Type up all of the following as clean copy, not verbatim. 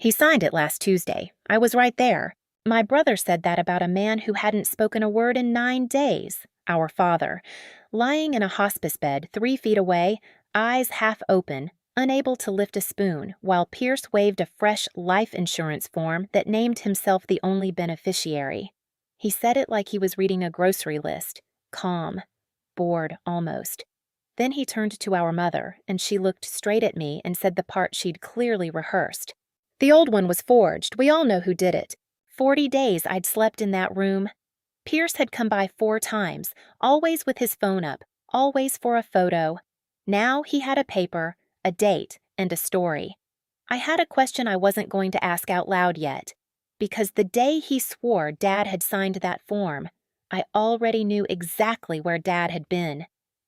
He signed it last Tuesday. I was right there. My brother said that about a man who hadn't spoken a word in 9 days, our father, lying in a hospice bed 3 feet away, eyes half open, unable to lift a spoon, while Pearce waved a fresh life insurance form that named himself the only beneficiary. He said it like he was reading a grocery list, calm, bored almost. Then he turned to our mother, and she looked straight at me and said the part she'd clearly rehearsed. The old one was forged. We all know who did it. 40 days I'd slept in that room. Pearce had come by 4 times, always with his phone up, always for a photo. Now he had a paper, a date, and a story. I had a question I wasn't going to ask out loud yet, because the day he swore Dad had signed that form, I already knew exactly where Dad had been,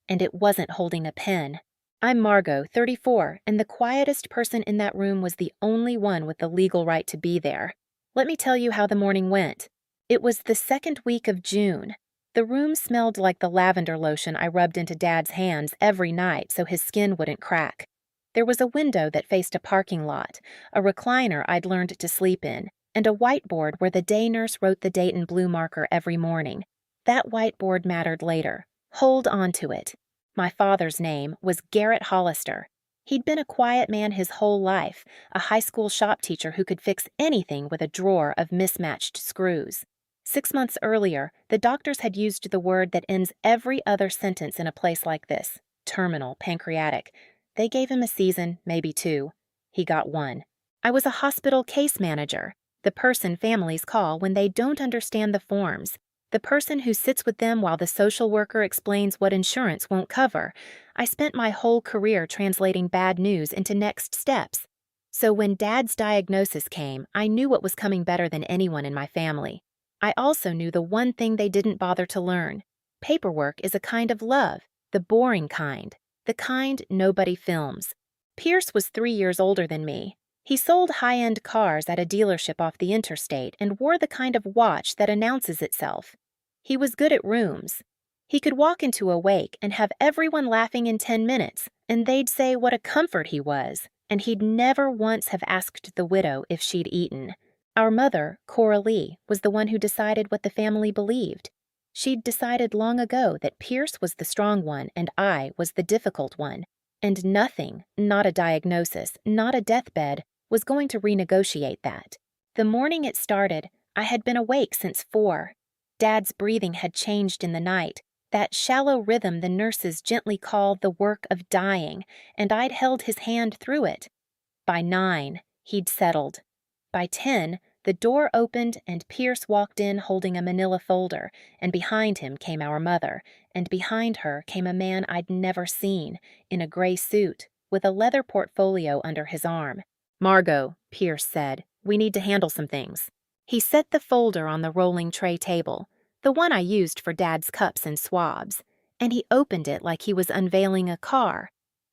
and it wasn't holding a pen. I'm Margaux, 34, and the quietest person in that room was the only one with the legal right to be there. Let me tell you how the morning went. It was the 2nd week of June. The room smelled like the lavender lotion I rubbed into Dad's hands every night so his skin wouldn't crack. There was a window that faced a parking lot, a recliner I'd learned to sleep in, and a whiteboard where the day nurse wrote the date in blue marker every morning. That whiteboard mattered later. Hold on to it. My father's name was Garrett Hollister. He'd been a quiet man his whole life, a high school shop teacher who could fix anything with a drawer of mismatched screws. 6 months earlier, the doctors had used the word that ends every other sentence in a place like this, terminal, pancreatic. They gave him a season, maybe 2. He got 1. I was a hospital case manager, the person families call when they don't understand the forms, the person who sits with them while the social worker explains what insurance won't cover. I spent my whole career translating bad news into next steps. So when Dad's diagnosis came, I knew what was coming better than anyone in my family. I also knew the one thing they didn't bother to learn. Paperwork is a kind of love, the boring kind, the kind nobody films. Pearce was 3 years older than me. He sold high-end cars at a dealership off the interstate and wore the kind of watch that announces itself. He was good at rooms. He could walk into a wake and have everyone laughing in 10 minutes, and they'd say what a comfort he was, and he'd never once have asked the widow if she'd eaten. Our mother, Cora Lee, was the one who decided what the family believed. She'd decided long ago that Pearce was the strong one and I was the difficult one, and nothing, not a diagnosis, not a deathbed, was going to renegotiate that. The morning it started, I had been awake since 4. Dad's breathing had changed in the night, that shallow rhythm the nurses gently call the work of dying, and I'd held his hand through it. By 9, he'd settled. By 10, the door opened and Pearce walked in holding a manila folder, and behind him came our mother, and behind her came a man I'd never seen, in a gray suit, with a leather portfolio under his arm. "Margaux," Pearce said, "we need to handle some things." He set the folder on the rolling tray table, the one I used for Dad's cups and swabs, and he opened it like he was unveiling a car.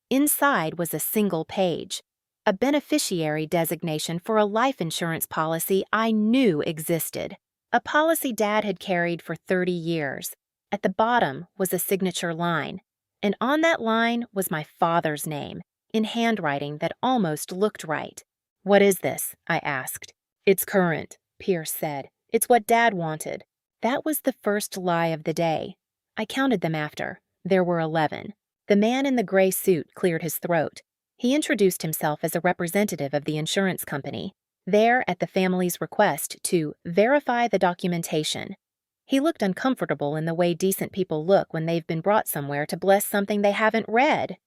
Inside was a single page, a beneficiary designation for a life insurance policy I knew existed, a policy Dad had carried for 30 years. At the bottom was a signature line, and on that line was my father's name, in handwriting that almost looked right. "What is this?" I asked. "It's current," Pearce said. "It's what Dad wanted." That was the first lie of the day. I counted them after. There were 11. The man in the gray suit cleared his throat. He introduced himself as a representative of the insurance company, there at the family's request to verify the documentation. He looked uncomfortable in the way decent people look when they've been brought somewhere to bless something they haven't read.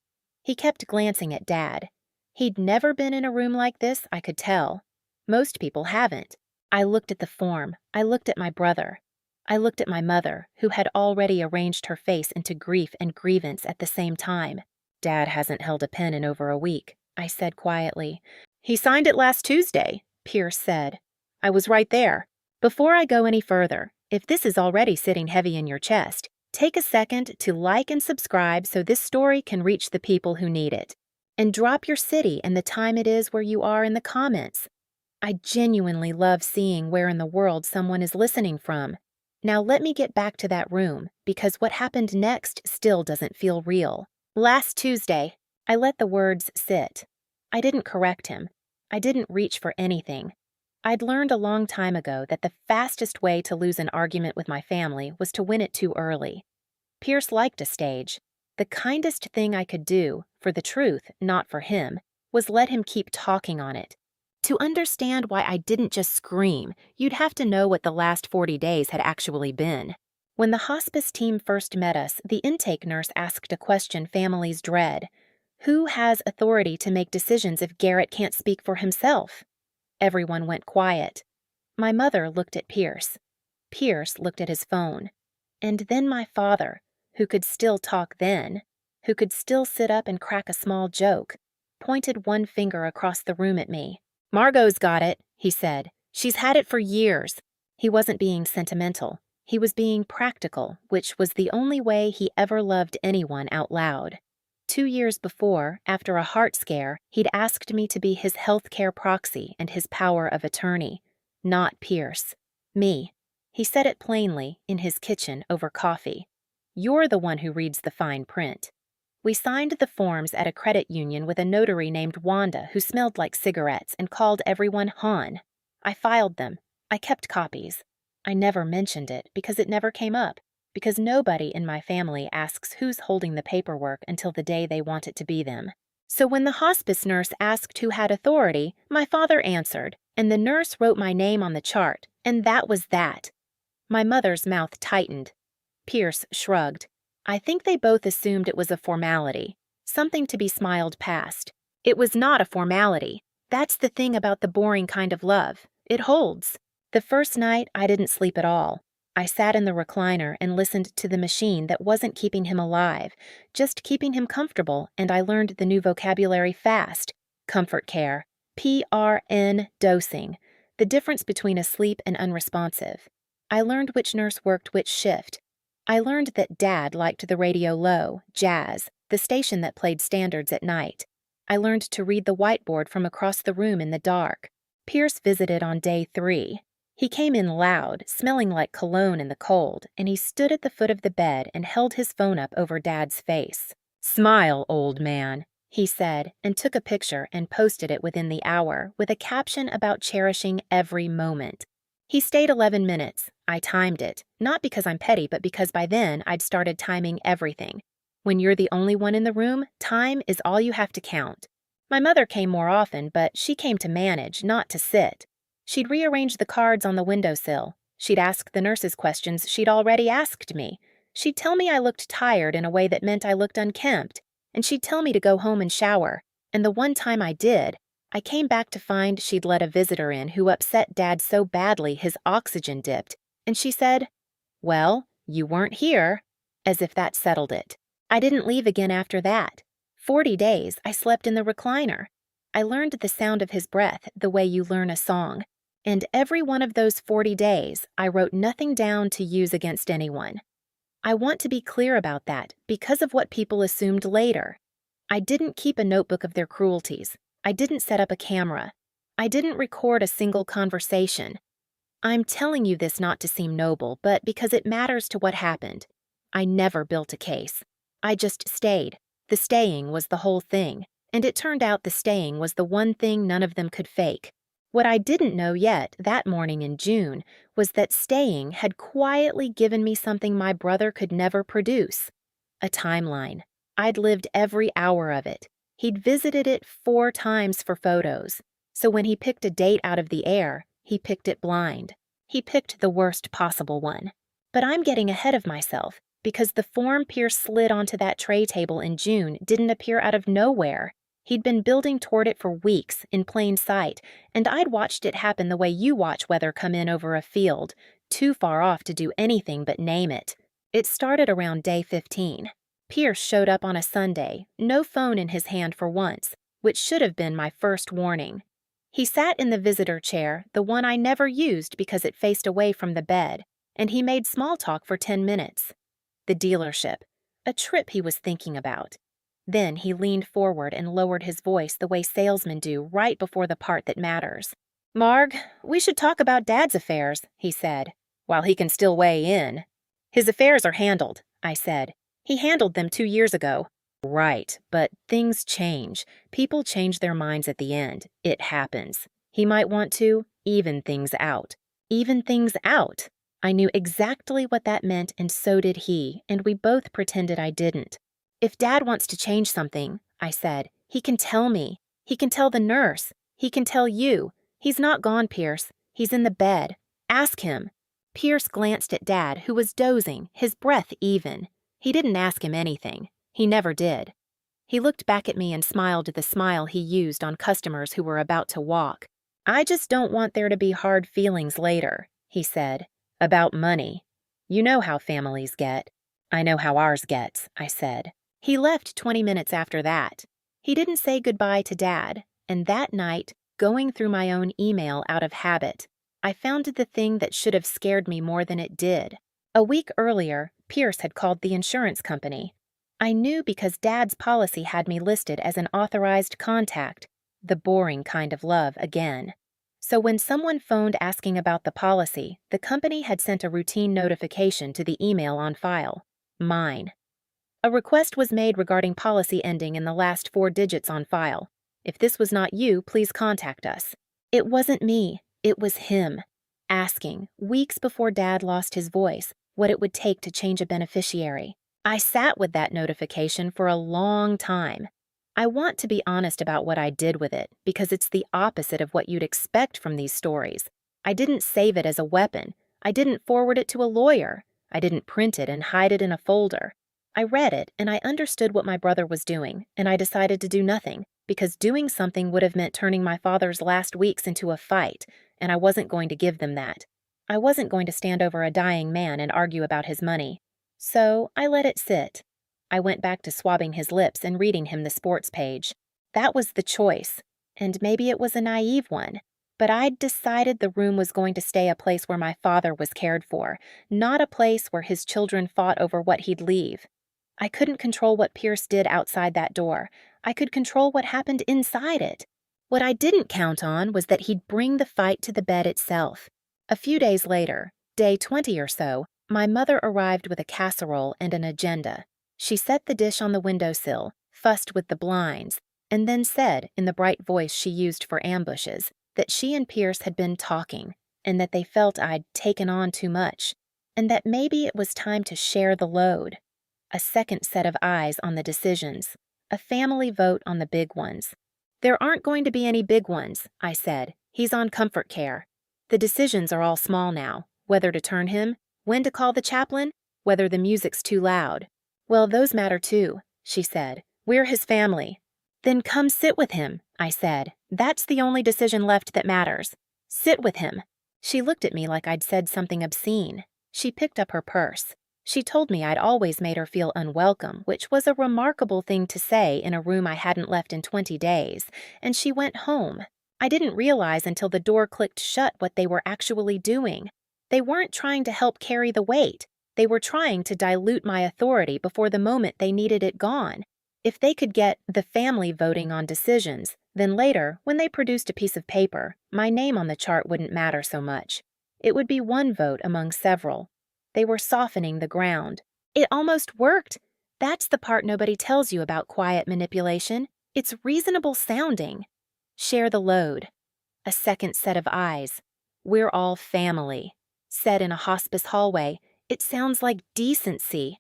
He kept glancing at Dad. He'd never been in a room like this, I could tell. Most people haven't. I looked at the form. I looked at my brother. I looked at my mother, who had already arranged her face into grief and grievance at the same time. "Dad hasn't held a pen in over a week," I said quietly. "He signed it last Tuesday," Pearce said. "I was right there. Before I go any further, if this is already sitting heavy in your chest, take a second to like and subscribe so this story can reach the people who need it. And drop your city and the time it is where you are in the comments. I genuinely love seeing where in the world someone is listening from. Now let me get back to that room, because what happened next still doesn't feel real. Last Tuesday, I let the words sit. I didn't correct him. I didn't reach for anything. I'd learned a long time ago that the fastest way to lose an argument with my family was to win it too early. Pearce liked a stage. The kindest thing I could do, for the truth, not for him, was let him keep talking on it. To understand why I didn't just scream, you'd have to know what the last 40 days had actually been. When the hospice team first met us, the intake nurse asked a question families dread. Who has authority to make decisions if Garrett can't speak for himself? Everyone went quiet. My mother looked at Pearce. Pearce looked at his phone. And then my father, who could still talk then, who could still sit up and crack a small joke, pointed one finger across the room at me. "Margaux's got it," he said. "She's had it for years." He wasn't being sentimental. He was being practical, which was the only way he ever loved anyone out loud. 2 years before, after a heart scare, he'd asked me to be his healthcare proxy and his power of attorney. Not Pearce. Me. He said it plainly, in his kitchen, over coffee. "You're the one who reads the fine print." We signed the forms at a credit union with a notary named Wanda who smelled like cigarettes and called everyone Han. I filed them. I kept copies. I never mentioned it because it never came up, because nobody in my family asks who's holding the paperwork until the day they want it to be them. So when the hospice nurse asked who had authority, my father answered, and the nurse wrote my name on the chart, and that was that. My mother's mouth tightened. Pearce shrugged. I think they both assumed it was a formality, something to be smiled past. It was not a formality. That's the thing about the boring kind of love. It holds. The first night, I didn't sleep at all. I sat in the recliner and listened to the machine that wasn't keeping him alive, just keeping him comfortable, and I learned the new vocabulary fast. Comfort care. PRN dosing. The difference between asleep and unresponsive. I learned which nurse worked which shift. I learned that Dad liked the radio low, jazz, the station that played standards at night. I learned to read the whiteboard from across the room in the dark. Pearce visited on day 3. He came in loud, smelling like cologne in the cold, and he stood at the foot of the bed and held his phone up over Dad's face. "Smile, old man," he said, and took a picture and posted it within the hour with a caption about cherishing every moment. He stayed 11 minutes. I timed it, not because I'm petty, but because by then I'd started timing everything. When you're the only one in the room, time is all you have to count. My mother came more often, but she came to manage, not to sit. She'd rearrange the cards on the windowsill. She'd ask the nurses questions she'd already asked me. She'd tell me I looked tired in a way that meant I looked unkempt, and she'd tell me to go home and shower. And the one time I did, I came back to find she'd let a visitor in who upset Dad so badly his oxygen dipped, and she said, "Well, you weren't here," as if that settled it. I didn't leave again after that. 40 days I slept in the recliner. I learned the sound of his breath the way you learn a song. And every one of those 40 days, I wrote nothing down to use against anyone. I want to be clear about that because of what people assumed later. I didn't keep a notebook of their cruelties. I didn't set up a camera. I didn't record a single conversation. I'm telling you this not to seem noble, but because it matters to what happened. I never built a case. I just stayed. The staying was the whole thing, and it turned out the staying was the one thing none of them could fake. What I didn't know yet that morning in June was that staying had quietly given me something my brother could never produce. A timeline. I'd lived every hour of it. He'd visited it 4 times for photos. So when he picked a date out of the air, he picked it blind. He picked the worst possible one. But I'm getting ahead of myself because the form Pearce slid onto that tray table in June didn't appear out of nowhere. He'd been building toward it for weeks, in plain sight, and I'd watched it happen the way you watch weather come in over a field, too far off to do anything but name it. It started around day 15. Pearce showed up on a Sunday, no phone in his hand for once, which should have been my first warning. He sat in the visitor chair, the one I never used because it faced away from the bed, and he made small talk for 10 minutes. The dealership, a trip he was thinking about. Then he leaned forward and lowered his voice the way salesmen do right before the part that matters. "Marg, we should talk about Dad's affairs," he said, "while he can still weigh in." "His affairs are handled," I said. "He handled them 2 years ago." Right, but things change. People change their minds at the end. It happens. He might want to even things out. Even things out! I knew exactly what that meant, and so did he, and we both pretended I didn't. If Dad wants to change something, I said, he can tell me. He can tell the nurse. He can tell you. He's not gone, Pearce. He's in the bed. Ask him. Pearce glanced at Dad, who was dozing, his breath even. He didn't ask him anything. He never did. He looked back at me and smiled the smile he used on customers who were about to walk. I just don't want there to be hard feelings later, he said. About money. You know how families get. I know how ours gets, I said. He left 20 minutes after that. He didn't say goodbye to Dad, and that night, going through my own email out of habit, I found the thing that should have scared me more than it did. A week earlier, Pearce had called the insurance company. I knew because Dad's policy had me listed as an authorized contact, the boring kind of love again. So when someone phoned asking about the policy, the company had sent a routine notification to the email on file. Mine. A request was made regarding policy ending in the last 4 digits on file. If this was not you, please contact us. It wasn't me. It was him. Asking, weeks before Dad lost his voice, what it would take to change a beneficiary. I sat with that notification for a long time. I want to be honest about what I did with it, because it's the opposite of what you'd expect from these stories. I didn't save it as a weapon. I didn't forward it to a lawyer. I didn't print it and hide it in a folder. I read it, and I understood what my brother was doing, and I decided to do nothing, because doing something would have meant turning my father's last weeks into a fight, and I wasn't going to give them that. I wasn't going to stand over a dying man and argue about his money. So I let it sit. I went back to swabbing his lips and reading him the sports page. That was the choice, and maybe it was a naive one, but I'd decided the room was going to stay a place where my father was cared for, not a place where his children fought over what he'd leave. I couldn't control what Pearce did outside that door. I could control what happened inside it. What I didn't count on was that he'd bring the fight to the bed itself. A few days later, day 20 or so, my mother arrived with a casserole and an agenda. She set the dish on the windowsill, fussed with the blinds, and then said, in the bright voice she used for ambushes, that she and Pearce had been talking, and that they felt I'd taken on too much, and that maybe it was time to share the load. A second set of eyes on the decisions. A family vote on the big ones. There aren't going to be any big ones, I said. He's on comfort care. The decisions are all small now. Whether to turn him, when to call the chaplain, whether the music's too loud. Well, those matter too, she said. We're his family. Then come sit with him, I said. That's the only decision left that matters. Sit with him. She looked at me like I'd said something obscene. She picked up her purse. She told me I'd always made her feel unwelcome, which was a remarkable thing to say in a room I hadn't left in 20 days, and she went home. I didn't realize until the door clicked shut what they were actually doing. They weren't trying to help carry the weight. They were trying to dilute my authority before the moment they needed it gone. If they could get the family voting on decisions, then later, when they produced a piece of paper, my name on the chart wouldn't matter so much. It would be one vote among several. They were softening the ground. It almost worked. That's the part nobody tells you about quiet manipulation. It's reasonable sounding. Share the load. A second set of eyes. We're all family. Said in a hospice hallway, it sounds like decency.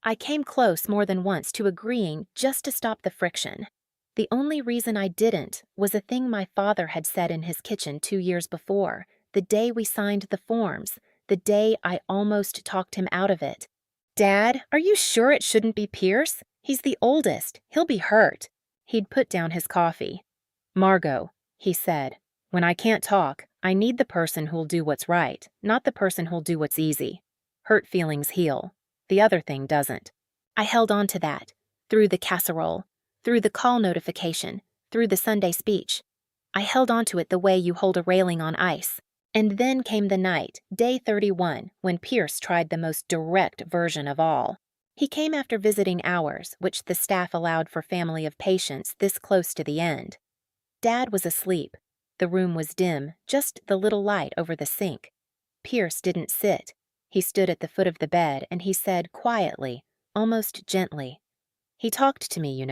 I came close more than once to agreeing just to stop the friction. The only reason I didn't was a thing my father had said in his kitchen 2 years before, the day we signed the forms, the day I almost talked him out of it. Dad, are you sure it shouldn't be Pearce? He's the oldest. He'll be hurt. He'd put down his coffee. Margaux, he said, when I can't talk, I need the person who'll do what's right, not the person who'll do what's easy. Hurt feelings heal. The other thing doesn't. I held on to that, through the casserole, through the call notification, through the Sunday speech. I held on to it the way you hold a railing on ice. And then came the night, day 31, when Pearce tried the most direct version of all. He came after visiting hours, which the staff allowed for family of patients this close to the end. Dad was asleep. The room was dim, just the little light over the sink. Pearce didn't sit. He stood at the foot of the bed and he said quietly, almost gently, He talked to me,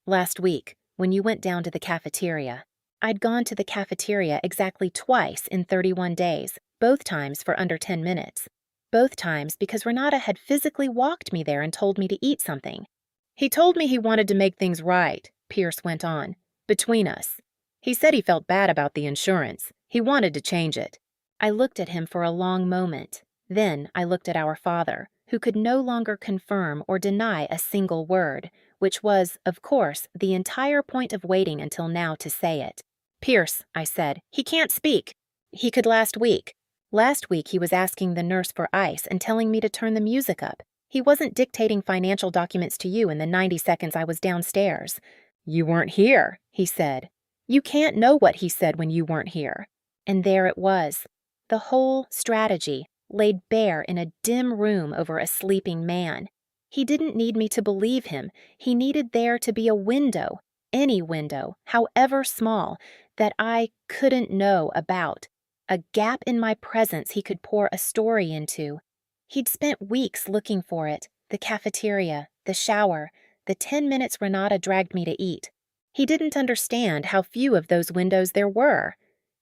last week when you went down to the cafeteria. I'd gone to the cafeteria exactly twice in 31 days, both times for under 10 minutes. Both times because Renata had physically walked me there and told me to eat something. He told me he wanted to make things right, Pearce went on, between us. He said he felt bad about the insurance. He wanted to change it. I looked at him for a long moment. Then I looked at our father, who could no longer confirm or deny a single word, which was, of course, the entire point of waiting until now to say it. Pearce, I said, he can't speak. He could last week. Last week he was asking the nurse for ice and telling me to turn the music up. He wasn't dictating financial documents to you in the 90 seconds I was downstairs. You weren't here, he said. You can't know what he said when you weren't here. And there it was. The whole strategy, laid bare in a dim room over a sleeping man. He didn't need me to believe him. He needed there to be a window, any window, however small, that I couldn't know about. A gap in my presence he could pour a story into. He'd spent weeks looking for it, the cafeteria, the shower, the 10 minutes Renata dragged me to eat. He didn't understand how few of those windows there were.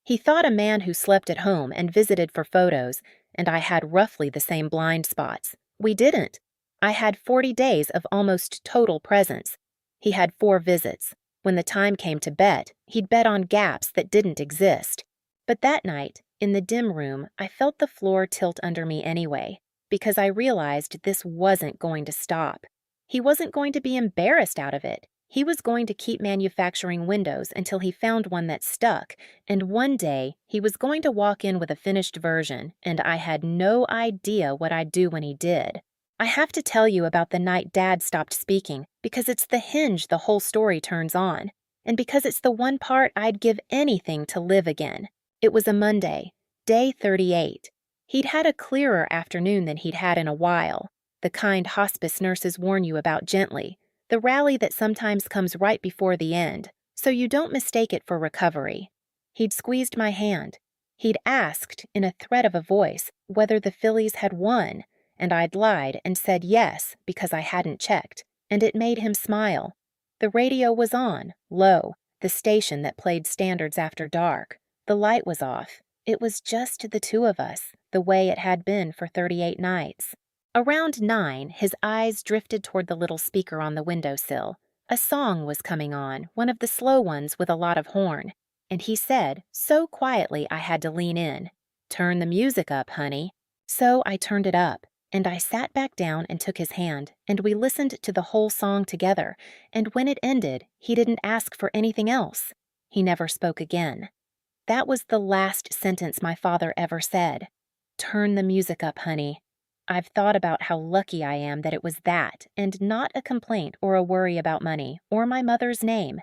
He thought a man who slept at home and visited for photos, and I had roughly the same blind spots. We didn't. I had 40 days of almost total presence. He had 4 visits. When the time came to bet, he'd bet on gaps that didn't exist. But that night, in the dim room, I felt the floor tilt under me anyway, because I realized this wasn't going to stop. He wasn't going to be embarrassed out of it. He was going to keep manufacturing windows until he found one that stuck, and one day he was going to walk in with a finished version, and I had no idea what I'd do when he did. I have to tell you about the night Dad stopped speaking, because it's the hinge the whole story turns on, and because it's the one part I'd give anything to live again. It was a Monday, day 38. He'd had a clearer afternoon than he'd had in a while, the kind hospice nurses warn you about gently, the rally that sometimes comes right before the end, so you don't mistake it for recovery. He'd squeezed my hand. He'd asked, in a threat of a voice, whether the Phillies had won, and I'd lied and said yes because I hadn't checked, and it made him smile. The radio was on, low, the station that played standards after dark. The light was off. It was just the two of us, the way it had been for 38 nights. Around 9, his eyes drifted toward the little speaker on the windowsill. A song was coming on, one of the slow ones with a lot of horn, and he said, so quietly I had to lean in, "Turn the music up, honey." So I turned it up, and I sat back down and took his hand, and we listened to the whole song together, and when it ended, he didn't ask for anything else. He never spoke again. That was the last sentence my father ever said. Turn the music up, honey. I've thought about how lucky I am that it was that, and not a complaint or a worry about money, or my mother's name.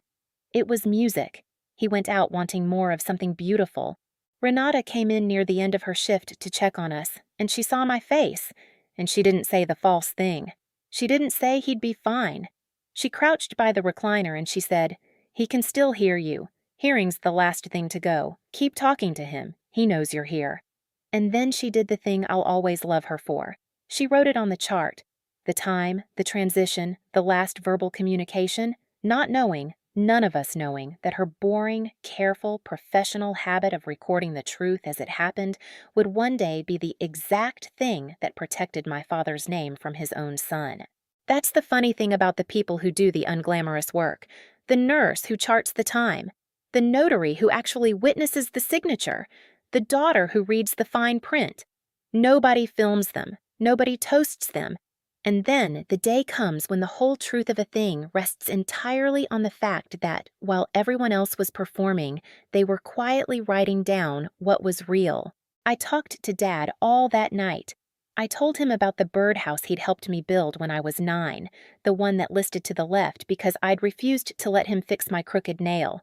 It was music. He went out wanting more of something beautiful. Renata came in near the end of her shift to check on us, and she saw my face, and she didn't say the false thing. She didn't say he'd be fine. She crouched by the recliner and she said, "He can still hear you. Hearing's the last thing to go. Keep talking to him. He knows you're here." And then she did the thing I'll always love her for. She wrote it on the chart. The time, the transition, the last verbal communication, not knowing, none of us knowing, that her boring, careful, professional habit of recording the truth as it happened would one day be the exact thing that protected my father's name from his own son. That's the funny thing about the people who do the unglamorous work. The nurse who charts the time. The notary who actually witnesses the signature. The daughter who reads the fine print. Nobody films them. Nobody toasts them. And then the day comes when the whole truth of a thing rests entirely on the fact that, while everyone else was performing, they were quietly writing down what was real. I talked to Dad all that night. I told him about the birdhouse he'd helped me build when I was 9, the one that listed to the left because I'd refused to let him fix my crooked nail.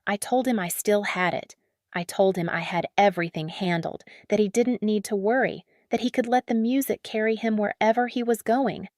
I told him I still had it. I told him I had everything handled, that he didn't need to worry, that he could let the music carry him wherever he was going.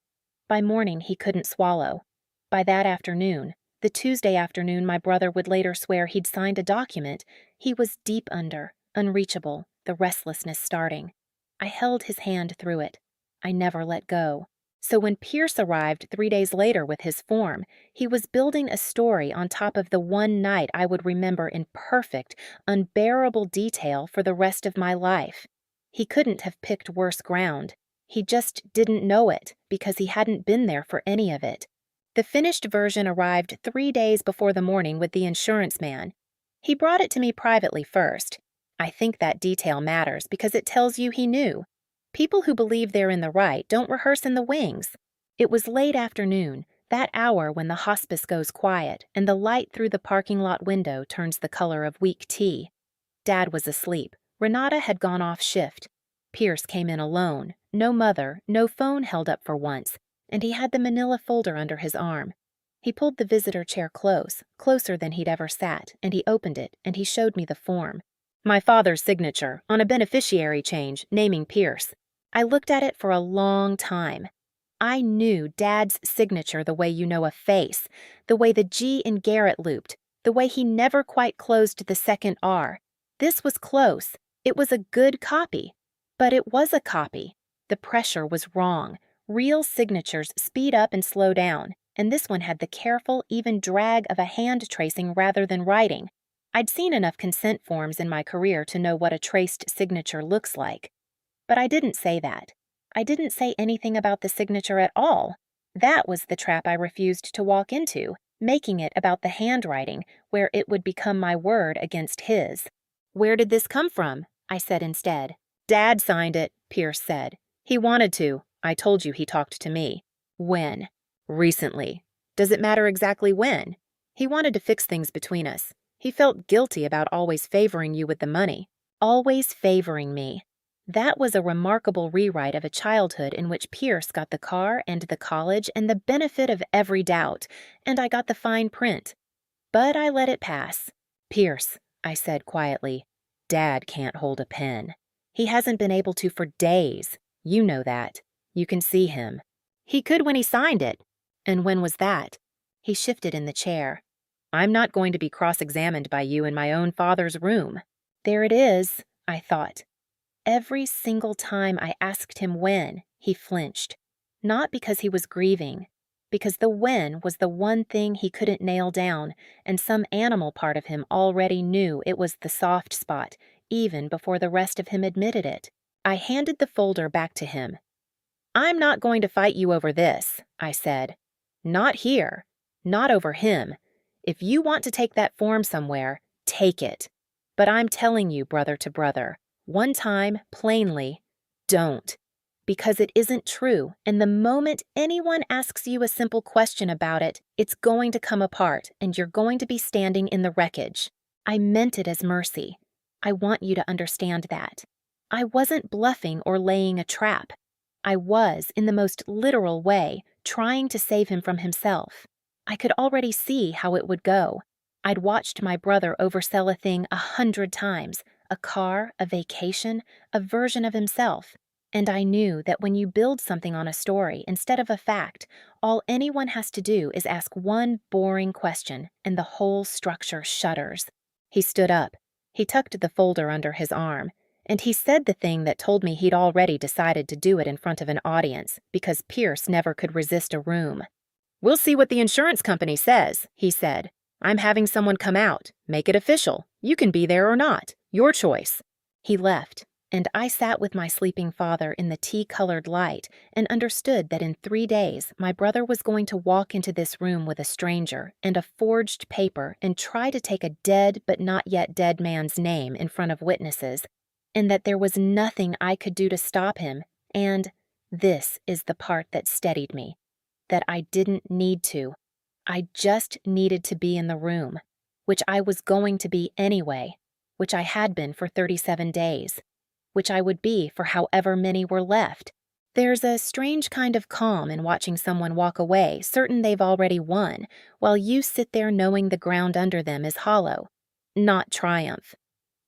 By morning, he couldn't swallow. By that afternoon, the Tuesday afternoon my brother would later swear he'd signed a document, he was deep under, unreachable, the restlessness starting. I held his hand through it. I never let go. So when Pearce arrived 3 days later with his form, he was building a story on top of the one night I would remember in perfect, unbearable detail for the rest of my life. He couldn't have picked worse ground. He just didn't know it because he hadn't been there for any of it. The finished version arrived 3 days before the morning with the insurance man. He brought it to me privately first. I think that detail matters because it tells you he knew. People who believe they're in the right don't rehearse in the wings. It was late afternoon, that hour when the hospice goes quiet and the light through the parking lot window turns the color of weak tea. Dad was asleep. Renata had gone off shift. Pearce came in alone, no mother, no phone held up for once, and he had the manila folder under his arm. He pulled the visitor chair closer than he'd ever sat, and he opened it, and he showed me the form. My father's signature on a beneficiary change naming Pearce. I looked at it for a long time. I knew Dad's signature the way you know a face, the way the G in Garrett looped, the way he never quite closed the second R. This was close. It was a good copy. But it was a copy. The pressure was wrong. Real signatures speed up and slow down, and this one had the careful, even drag of a hand tracing rather than writing. I'd seen enough consent forms in my career to know what a traced signature looks like. But I didn't say that. I didn't say anything about the signature at all. That was the trap I refused to walk into, making it about the handwriting, where it would become my word against his. Where did this come from? I said instead. Dad signed it, Pearce said. He wanted to. I told you he talked to me. When? Recently. Does it matter exactly when? He wanted to fix things between us. He felt guilty about always favoring you with the money. Always favoring me. That was a remarkable rewrite of a childhood in which Pearce got the car and the college and the benefit of every doubt, and I got the fine print. But I let it pass. Pearce, I said quietly, Dad can't hold a pen. He hasn't been able to for days. You know that. You can see him. He could when he signed it. And when was that? He shifted in the chair. I'm not going to be cross-examined by you in my own father's room. There it is, I thought. Every single time I asked him when, he flinched. Not because he was grieving, because the when was the one thing he couldn't nail down, and some animal part of him already knew it was the soft spot, even before the rest of him admitted it. I handed the folder back to him. I'm not going to fight you over this, I said. Not here. Not over him. If you want to take that form somewhere, take it. But I'm telling you, brother to brother, one time, plainly, don't. Because it isn't true, and the moment anyone asks you a simple question about it, it's going to come apart, and you're going to be standing in the wreckage. I meant it as mercy. I want you to understand that. I wasn't bluffing or laying a trap. I was, in the most literal way, trying to save him from himself. I could already see how it would go. I'd watched my brother oversell a thing 100 times, a car, a vacation, a version of himself. And I knew that when you build something on a story instead of a fact, all anyone has to do is ask one boring question, and the whole structure shudders. He stood up. He tucked the folder under his arm, and he said the thing that told me he'd already decided to do it in front of an audience, because Pearce never could resist a room. We'll see what the insurance company says, he said. I'm having someone come out. Make it official. You can be there or not. Your choice. He left, and I sat with my sleeping father in the tea-colored light and understood that in 3 days my brother was going to walk into this room with a stranger and a forged paper and try to take a dead but not yet dead man's name in front of witnesses, and that there was nothing I could do to stop him, and this is the part that steadied me, that I didn't need to. I just needed to be in the room, which I was going to be anyway, which I had been for 37 days, which I would be for however many were left. There's a strange kind of calm in watching someone walk away, certain they've already won, while you sit there knowing the ground under them is hollow. Not triumph.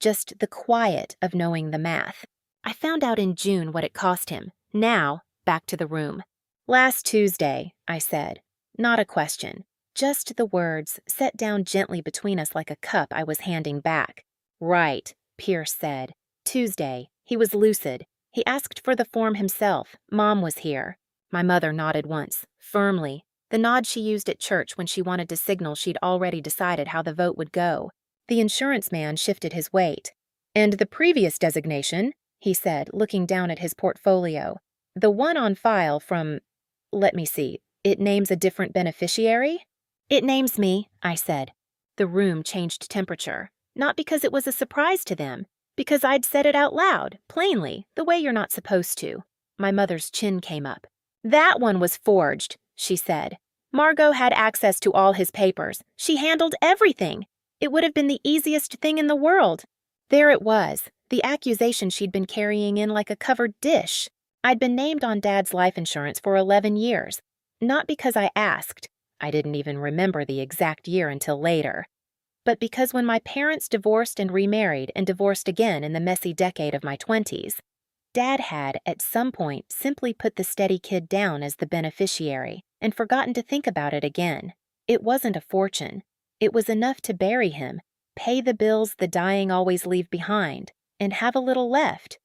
Just the quiet of knowing the math. I found out in June what it cost him. Now, back to the room. Last Tuesday, I said. Not a question. Just the words, set down gently between us like a cup I was handing back. Right, Pearce said. Tuesday. He was lucid. He asked for the form himself. Mom was here. My mother nodded once, firmly, the nod she used at church when she wanted to signal she'd already decided how the vote would go. The insurance man shifted his weight. "And the previous designation," he said, looking down at his portfolio. "The one on file from, let me see, it names a different beneficiary?" "It names me," I said. The room changed temperature, not because it was a surprise to them, because I'd said it out loud, plainly, the way you're not supposed to. My mother's chin came up. "That one was forged," she said. "Margaux had access to all his papers. She handled everything. It would have been the easiest thing in the world." There it was, the accusation she'd been carrying in like a covered dish. I'd been named on Dad's life insurance for 11 years. Not because I asked. I didn't even remember the exact year until later. But because when my parents divorced and remarried and divorced again in the messy decade of my 20s, Dad had, at some point, simply put the steady kid down as the beneficiary and forgotten to think about it again. It wasn't a fortune. It was enough to bury him, pay the bills the dying always leave behind, and have a little left.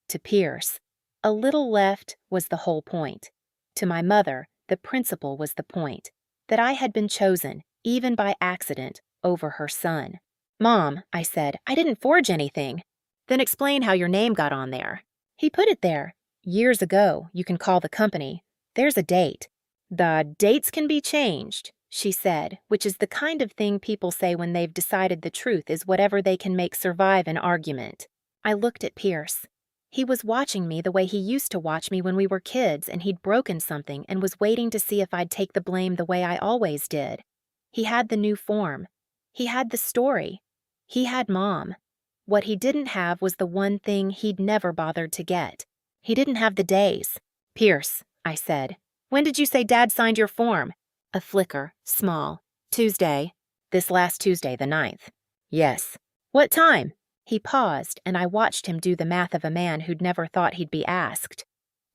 To Pearce, a little left was the whole point. To my mother, the principle was the point, that I had been chosen, even by accident, over her son. "Mom," I said, "I didn't forge anything." "Then explain how your name got on there." "He put it there. Years ago, you can call the company. There's a date." "The dates can be changed," she said, which is the kind of thing people say when they've decided the truth is whatever they can make survive an argument. I looked at Pearce. He was watching me the way he used to watch me when we were kids and he'd broken something and was waiting to see if I'd take the blame the way I always did. He had the new form. He had the story. He had Mom. What he didn't have was the one thing he'd never bothered to get. He didn't have the days. "Pearce," I said, "when did you say Dad signed your form?" A flicker, small. "Tuesday. This last Tuesday, the 9th. "Yes." "What time?" He paused, and I watched him do the math of a man who'd never thought he'd be asked.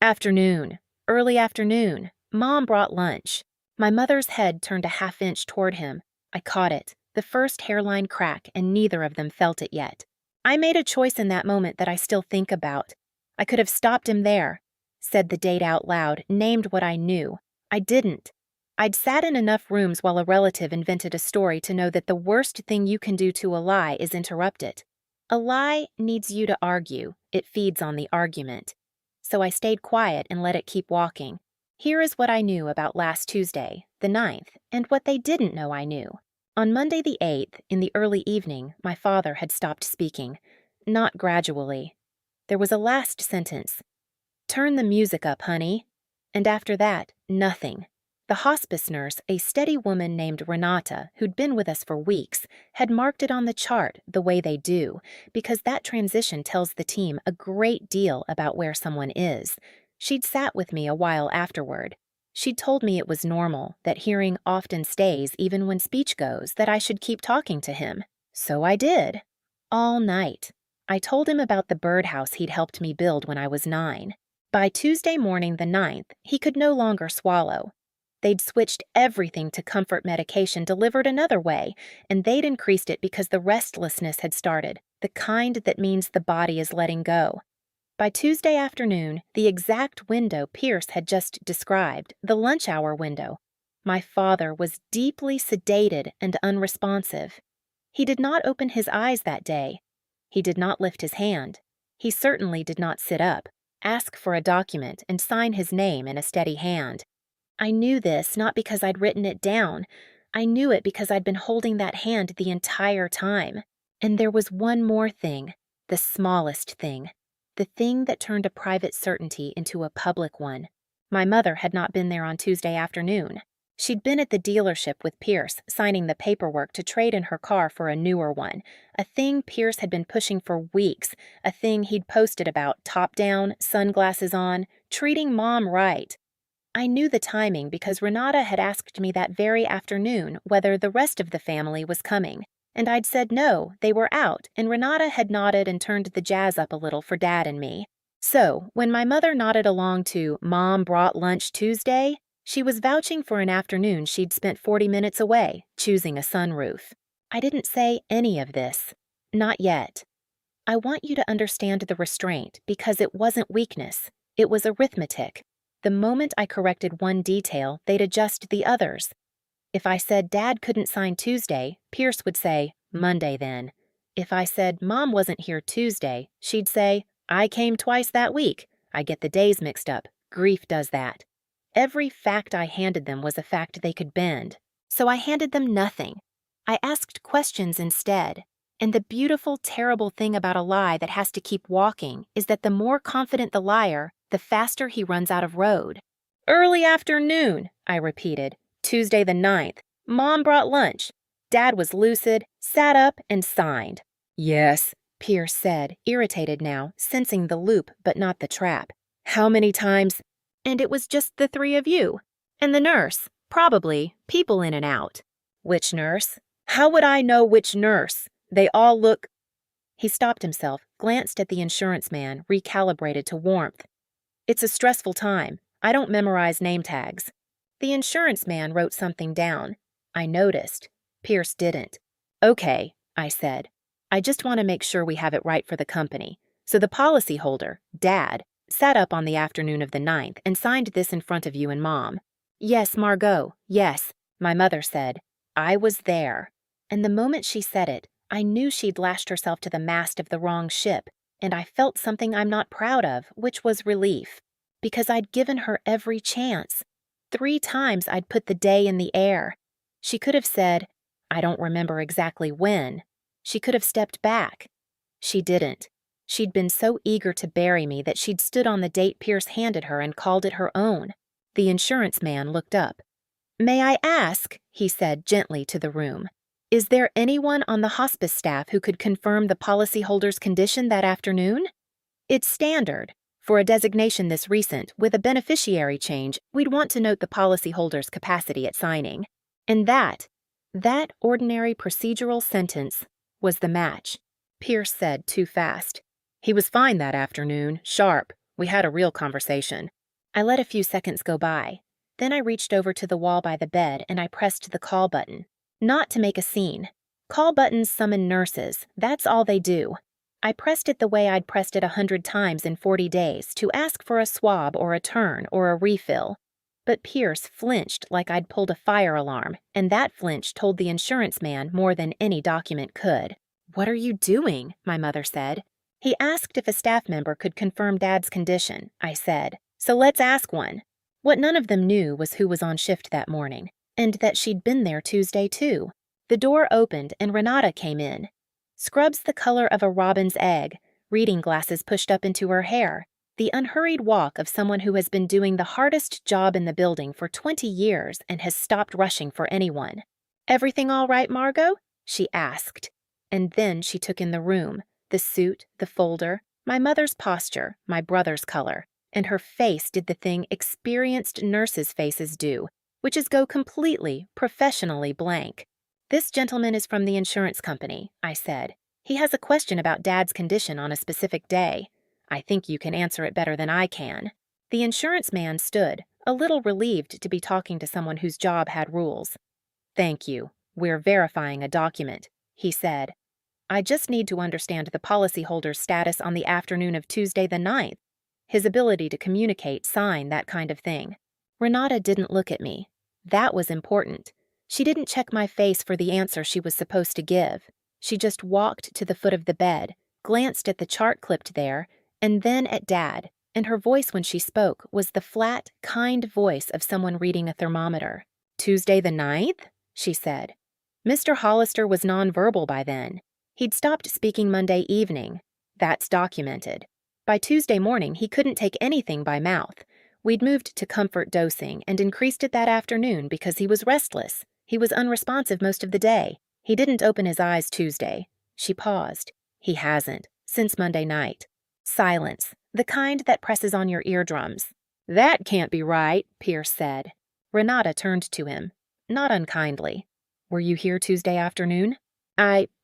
"Afternoon. Early afternoon. Mom brought lunch." My mother's head turned a half-inch toward him. I caught it, the first hairline crack, and neither of them felt it yet. I made a choice in that moment that I still think about. I could have stopped him there, said the date out loud, named what I knew. I didn't. I'd sat in enough rooms while a relative invented a story to know that the worst thing you can do to a lie is interrupt it. A lie needs you to argue. It feeds on the argument. So I stayed quiet and let it keep walking. Here is what I knew about last Tuesday, the 9th, and what they didn't know I knew. On Monday the 8th, in the early evening, my father had stopped speaking. Not gradually. There was a last sentence. "Turn the music up, honey." And after that, nothing. The hospice nurse, a steady woman named Renata, who'd been with us for weeks, had marked it on the chart the way they do, because that transition tells the team a great deal about where someone is. She'd sat with me a while afterward. She'd told me it was normal, that hearing often stays even when speech goes, that I should keep talking to him. So I did. All night. I told him about the birdhouse he'd helped me build when I was 9. By Tuesday morning the 9th, he could no longer swallow. They'd switched everything to comfort medication delivered another way, and they'd increased it because the restlessness had started, the kind that means the body is letting go. By Tuesday afternoon, the exact window Pearce had just described, the lunch hour window, my father was deeply sedated and unresponsive. He did not open his eyes that day. He did not lift his hand. He certainly did not sit up, ask for a document, and sign his name in a steady hand. I knew this not because I'd written it down. I knew it because I'd been holding that hand the entire time. And there was one more thing, the smallest thing. The thing that turned a private certainty into a public one. My mother had not been there on Tuesday afternoon. She'd been at the dealership with Pearce, signing the paperwork to trade in her car for a newer one, a thing Pearce had been pushing for weeks, a thing he'd posted about, top down, sunglasses on, treating Mom right. I knew the timing because Renata had asked me that very afternoon whether the rest of the family was coming. And I'd said no, they were out, and Renata had nodded and turned the jazz up a little for Dad and me. So, when my mother nodded along to "Mom brought lunch Tuesday," she was vouching for an afternoon she'd spent 40 minutes away, choosing a sunroof. I didn't say any of this. Not yet. I want you to understand the restraint because it wasn't weakness. It was arithmetic. The moment I corrected one detail, they'd adjust the others. If I said Dad couldn't sign Tuesday, Pearce would say, Monday then. If I said Mom wasn't here Tuesday, she'd say, I came twice that week. I get the days mixed up. Grief does that. Every fact I handed them was a fact they could bend. So I handed them nothing. I asked questions instead. And the beautiful, terrible thing about a lie that has to keep walking is that the more confident the liar, the faster he runs out of road. Early afternoon, I repeated. Tuesday the 9th. Mom brought lunch. Dad was lucid, sat up, and signed. Yes, Pearce said, irritated now, sensing the loop but not the trap. How many times? And it was just the three of you. And the nurse. Probably. People in and out. Which nurse? How would I know which nurse? They all look... He stopped himself, glanced at the insurance man, recalibrated to warmth. It's a stressful time. I don't memorize name tags. The insurance man wrote something down. I noticed. Pearce didn't. Okay, I said. I just want to make sure we have it right for the company. So the policyholder, Dad, sat up on the afternoon of the 9th and signed this in front of you and Mom. Yes, Margaux, yes, my mother said. I was there. And the moment she said it, I knew she'd lashed herself to the mast of the wrong ship, and I felt something I'm not proud of, which was relief. Because I'd given her every chance. 3 times I'd put the day in the air. She could have said, I don't remember exactly when. She could have stepped back. She didn't. She'd been so eager to bury me that she'd stood on the date Pearce handed her and called it her own. The insurance man looked up. May I ask, he said gently to the room, is there anyone on the hospice staff who could confirm the policyholder's condition that afternoon? It's standard. For a designation this recent, with a beneficiary change, we'd want to note the policyholder's capacity at signing. And that ordinary procedural sentence was the match. Pearce said too fast. He was fine that afternoon, sharp. We had a real conversation. I let a few seconds go by. Then I reached over to the wall by the bed and I pressed the call button. Not to make a scene. Call buttons summon nurses. That's all they do. I pressed it the way I'd pressed it 100 times in 40 days to ask for a swab or a turn or a refill. But Pearce flinched like I'd pulled a fire alarm, and that flinch told the insurance man more than any document could. What are you doing? My mother said. He asked if a staff member could confirm Dad's condition, I said. So let's ask one. What none of them knew was who was on shift that morning, and that she'd been there Tuesday too. The door opened and Renata came in. Scrubs the color of a robin's egg, reading glasses pushed up into her hair, the unhurried walk of someone who has been doing the hardest job in the building for 20 years and has stopped rushing for anyone. Everything all right, Margaux? She asked. And then she took in the room, the suit, the folder, my mother's posture, my brother's color, and her face did the thing experienced nurses' faces do, which is go completely, professionally blank. This gentleman is from the insurance company, I said. He has a question about Dad's condition on a specific day. I think you can answer it better than I can. The insurance man stood, a little relieved to be talking to someone whose job had rules. Thank you. We're verifying a document, he said. I just need to understand the policyholder's status on the afternoon of Tuesday the 9th. His ability to communicate, sign, that kind of thing. Renata didn't look at me. That was important. She didn't check my face for the answer she was supposed to give. She just walked to the foot of the bed, glanced at the chart clipped there, and then at Dad, and her voice when she spoke was the flat, kind voice of someone reading a thermometer. Tuesday the 9th? She said. Mr. Hollister was nonverbal by then. He'd stopped speaking Monday evening. That's documented. By Tuesday morning, he couldn't take anything by mouth. We'd moved to comfort dosing and increased it that afternoon because he was restless. He was unresponsive most of the day. He didn't open his eyes Tuesday. She paused. He hasn't, since Monday night. Silence, the kind that presses on your eardrums. That can't be right, Pearce said. Renata turned to him, not unkindly. Were you here Tuesday afternoon?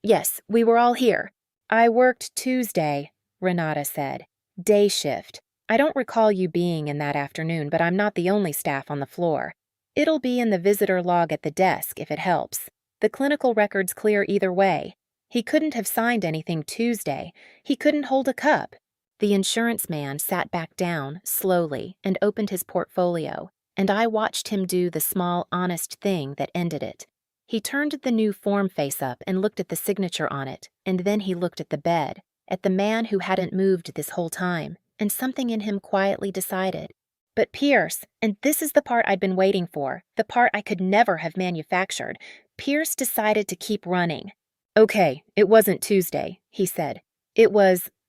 Yes, we were all here. I worked Tuesday, Renata said. Day shift. I don't recall you being in that afternoon, but I'm not the only staff on the floor. It'll be in the visitor log at the desk if it helps. The clinical record's clear either way. He couldn't have signed anything Tuesday. He couldn't hold a cup. The insurance man sat back down, slowly, and opened his portfolio, and I watched him do the small, honest thing that ended it. He turned the new form face up and looked at the signature on it, and then he looked at the bed, at the man who hadn't moved this whole time, and something in him quietly decided. But Pearce, and this is the part I'd been waiting for, the part I could never have manufactured, Pearce decided to keep running. "Okay, it wasn't Tuesday," he said.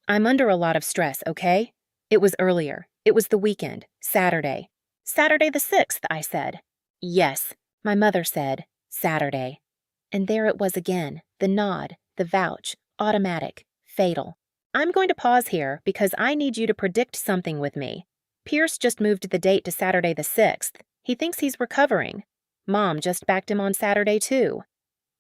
I'm under a lot of stress, okay? It was earlier. It was the weekend, Saturday." "Saturday the 6th, I said." "Yes," my mother said, "Saturday." And there it was again, the nod, the vouch, automatic, fatal. "I'm going to pause here because I need you to predict something with me. Pearce just moved the date to Saturday the 6th. He thinks he's recovering. Mom just backed him on Saturday, too.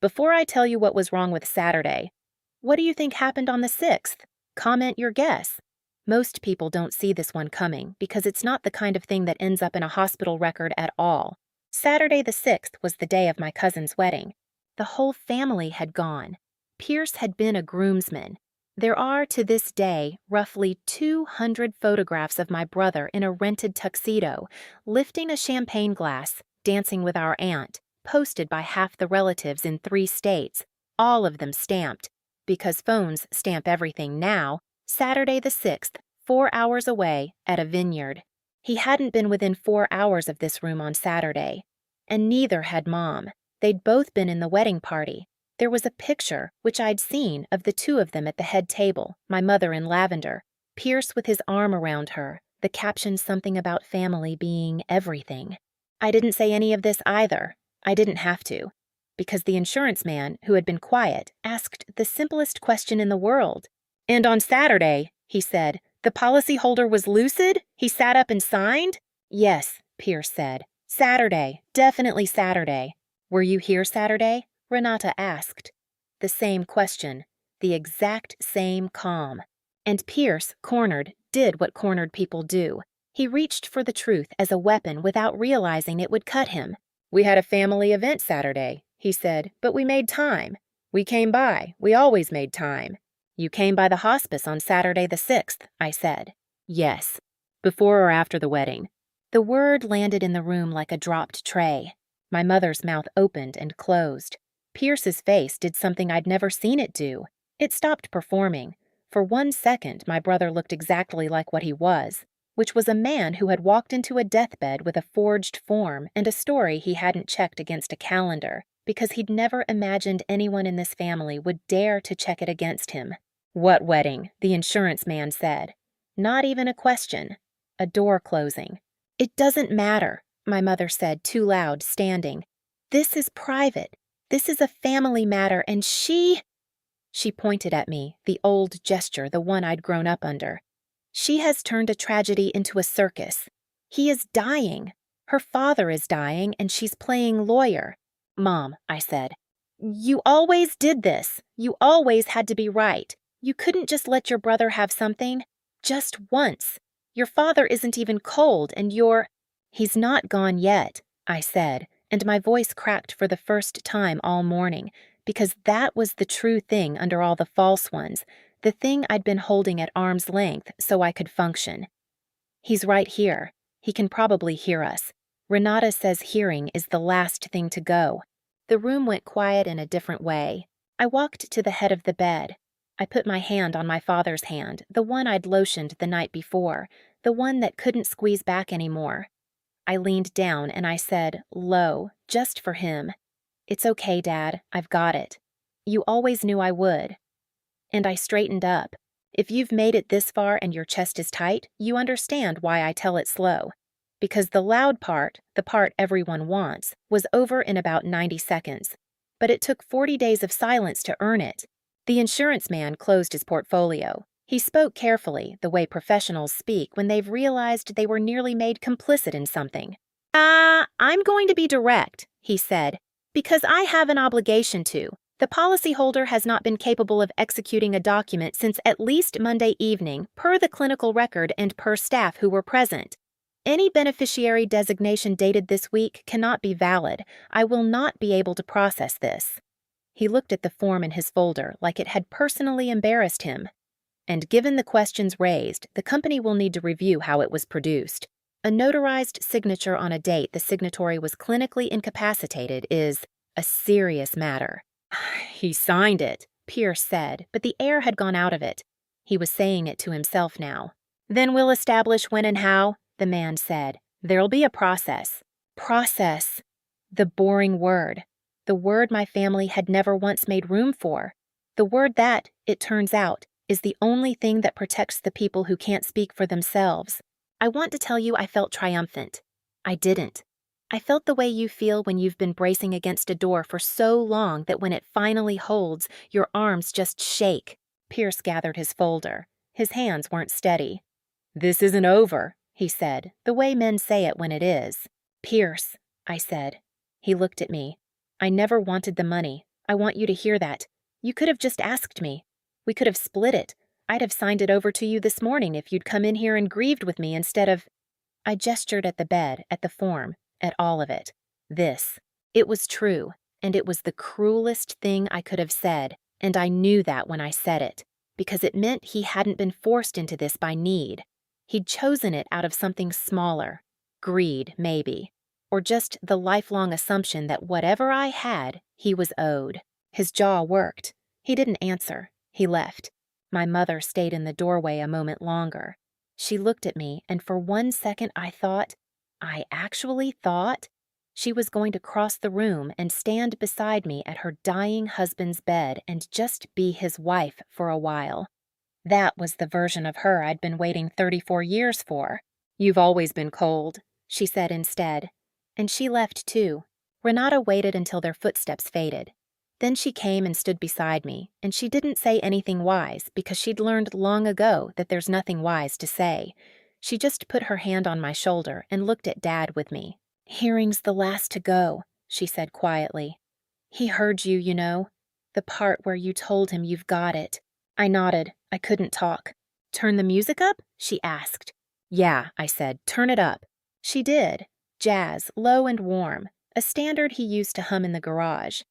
Before I tell you what was wrong with Saturday, what do you think happened on the 6th? Comment your guess." Most people don't see this one coming because it's not the kind of thing that ends up in a hospital record at all. Saturday the 6th was the day of my cousin's wedding. The whole family had gone. Pearce had been a groomsman. There are, to this day, roughly 200 photographs of my brother in a rented tuxedo, lifting a champagne glass, dancing with our aunt, posted by half the relatives in 3 states, all of them stamped. Because phones stamp everything now, Saturday the 6th, 4 hours away, at a vineyard. He hadn't been within 4 hours of this room on Saturday. And neither had Mom. They'd both been in the wedding party. There was a picture, which I'd seen, of the two of them at the head table, my mother in lavender, Pearce with his arm around her, the caption something about family being everything. I didn't say any of this either. I didn't have to. Because the insurance man, who had been quiet, asked the simplest question in the world. "And on Saturday," he said, "the policyholder was lucid? He sat up and signed?" "Yes," Pearce said. "Saturday, definitely Saturday." "Were you here Saturday?" Renata asked. The same question, the exact same calm. And Pearce, cornered, did what cornered people do. He reached for the truth as a weapon without realizing it would cut him. "We had a family event Saturday," he said, "but we made time. We came by. We always made time." "You came by the hospice on Saturday the 6th, I said. "Yes." "Before or after the wedding?" The word landed in the room like a dropped tray. My mother's mouth opened and closed. Pearce's face did something I'd never seen it do. It stopped performing. For 1 second, my brother looked exactly like what he was, which was a man who had walked into a deathbed with a forged form and a story he hadn't checked against a calendar, because he'd never imagined anyone in this family would dare to check it against him. "What wedding?" the insurance man said. Not even a question. A door closing. "It doesn't matter," my mother said too loud, standing. "This is private. This is a family matter, and she—" She pointed at me, the old gesture, the one I'd grown up under. "She has turned a tragedy into a circus. He is dying. Her father is dying, and she's playing lawyer." "Mom," I said, "you always did this. You always had to be right. You couldn't just let your brother have something. Just once. Your father isn't even cold, and you're—" "He's not gone yet," I said, and my voice cracked for the first time all morning, because that was the true thing under all the false ones, the thing I'd been holding at arm's length so I could function. "He's right here. He can probably hear us. Renata says hearing is the last thing to go." The room went quiet in a different way. I walked to the head of the bed. I put my hand on my father's hand, the one I'd lotioned the night before, the one that couldn't squeeze back anymore. I leaned down and I said, low, just for him, "It's okay, Dad. I've got it. You always knew I would." And I straightened up. If you've made it this far and your chest is tight, you understand why I tell it slow. Because the loud part, the part everyone wants, was over in about 90 seconds. But it took 40 days of silence to earn it. The insurance man closed his portfolio. He spoke carefully, the way professionals speak when they've realized they were nearly made complicit in something. I'm going to be direct," he said, "because I have an obligation to. The policyholder has not been capable of executing a document since at least Monday evening, per the clinical record and per staff who were present. Any beneficiary designation dated this week cannot be valid. I will not be able to process this." He looked at the form in his folder like it had personally embarrassed him. and given the questions raised, the company will need to review how it was produced. A notarized signature on a date the signatory was clinically incapacitated is a serious matter. He signed it, Pearce said, but the air had gone out of it. He was saying it to himself now. Then we'll establish when and how, the man said. There'll be a process. Process. The boring word. The word my family had never once made room for. The word that, it turns out, is the only thing that protects the people who can't speak for themselves. I want to tell you I felt triumphant. I didn't. I felt the way you feel when you've been bracing against a door for so long that when it finally holds, your arms just shake. Pearce gathered his folder. His hands weren't steady. This isn't over, he said, the way men say it when it is. Pearce, I said. He looked at me. I never wanted the money. I want you to hear that. You could have just asked me. We could have split it. I'd have signed it over to you this morning if you'd come in here and grieved with me instead of... I gestured at the bed, at the form, at all of it. This. It was true, and it was the cruelest thing I could have said, and I knew that when I said it, because it meant he hadn't been forced into this by need. He'd chosen it out of something smaller. Greed, maybe. Or just the lifelong assumption that whatever I had, he was owed. His jaw worked. He didn't answer. He left. My mother stayed in the doorway a moment longer. She looked at me, and for 1 second I actually thought, she was going to cross the room and stand beside me at her dying husband's bed and just be his wife for a while. That was the version of her I'd been waiting 34 years for. You've always been cold, she said instead. And she left too. Renata waited until their footsteps faded. Then she came and stood beside me, and she didn't say anything wise because she'd learned long ago that there's nothing wise to say. She just put her hand on my shoulder and looked at Dad with me. Hearing's the last to go, she said quietly. He heard you, you know. The part where you told him you've got it. I nodded. I couldn't talk. Turn the music up? She asked. Yeah, I said. Turn it up. She did. Jazz, low and warm. A standard he used to hum in the garage.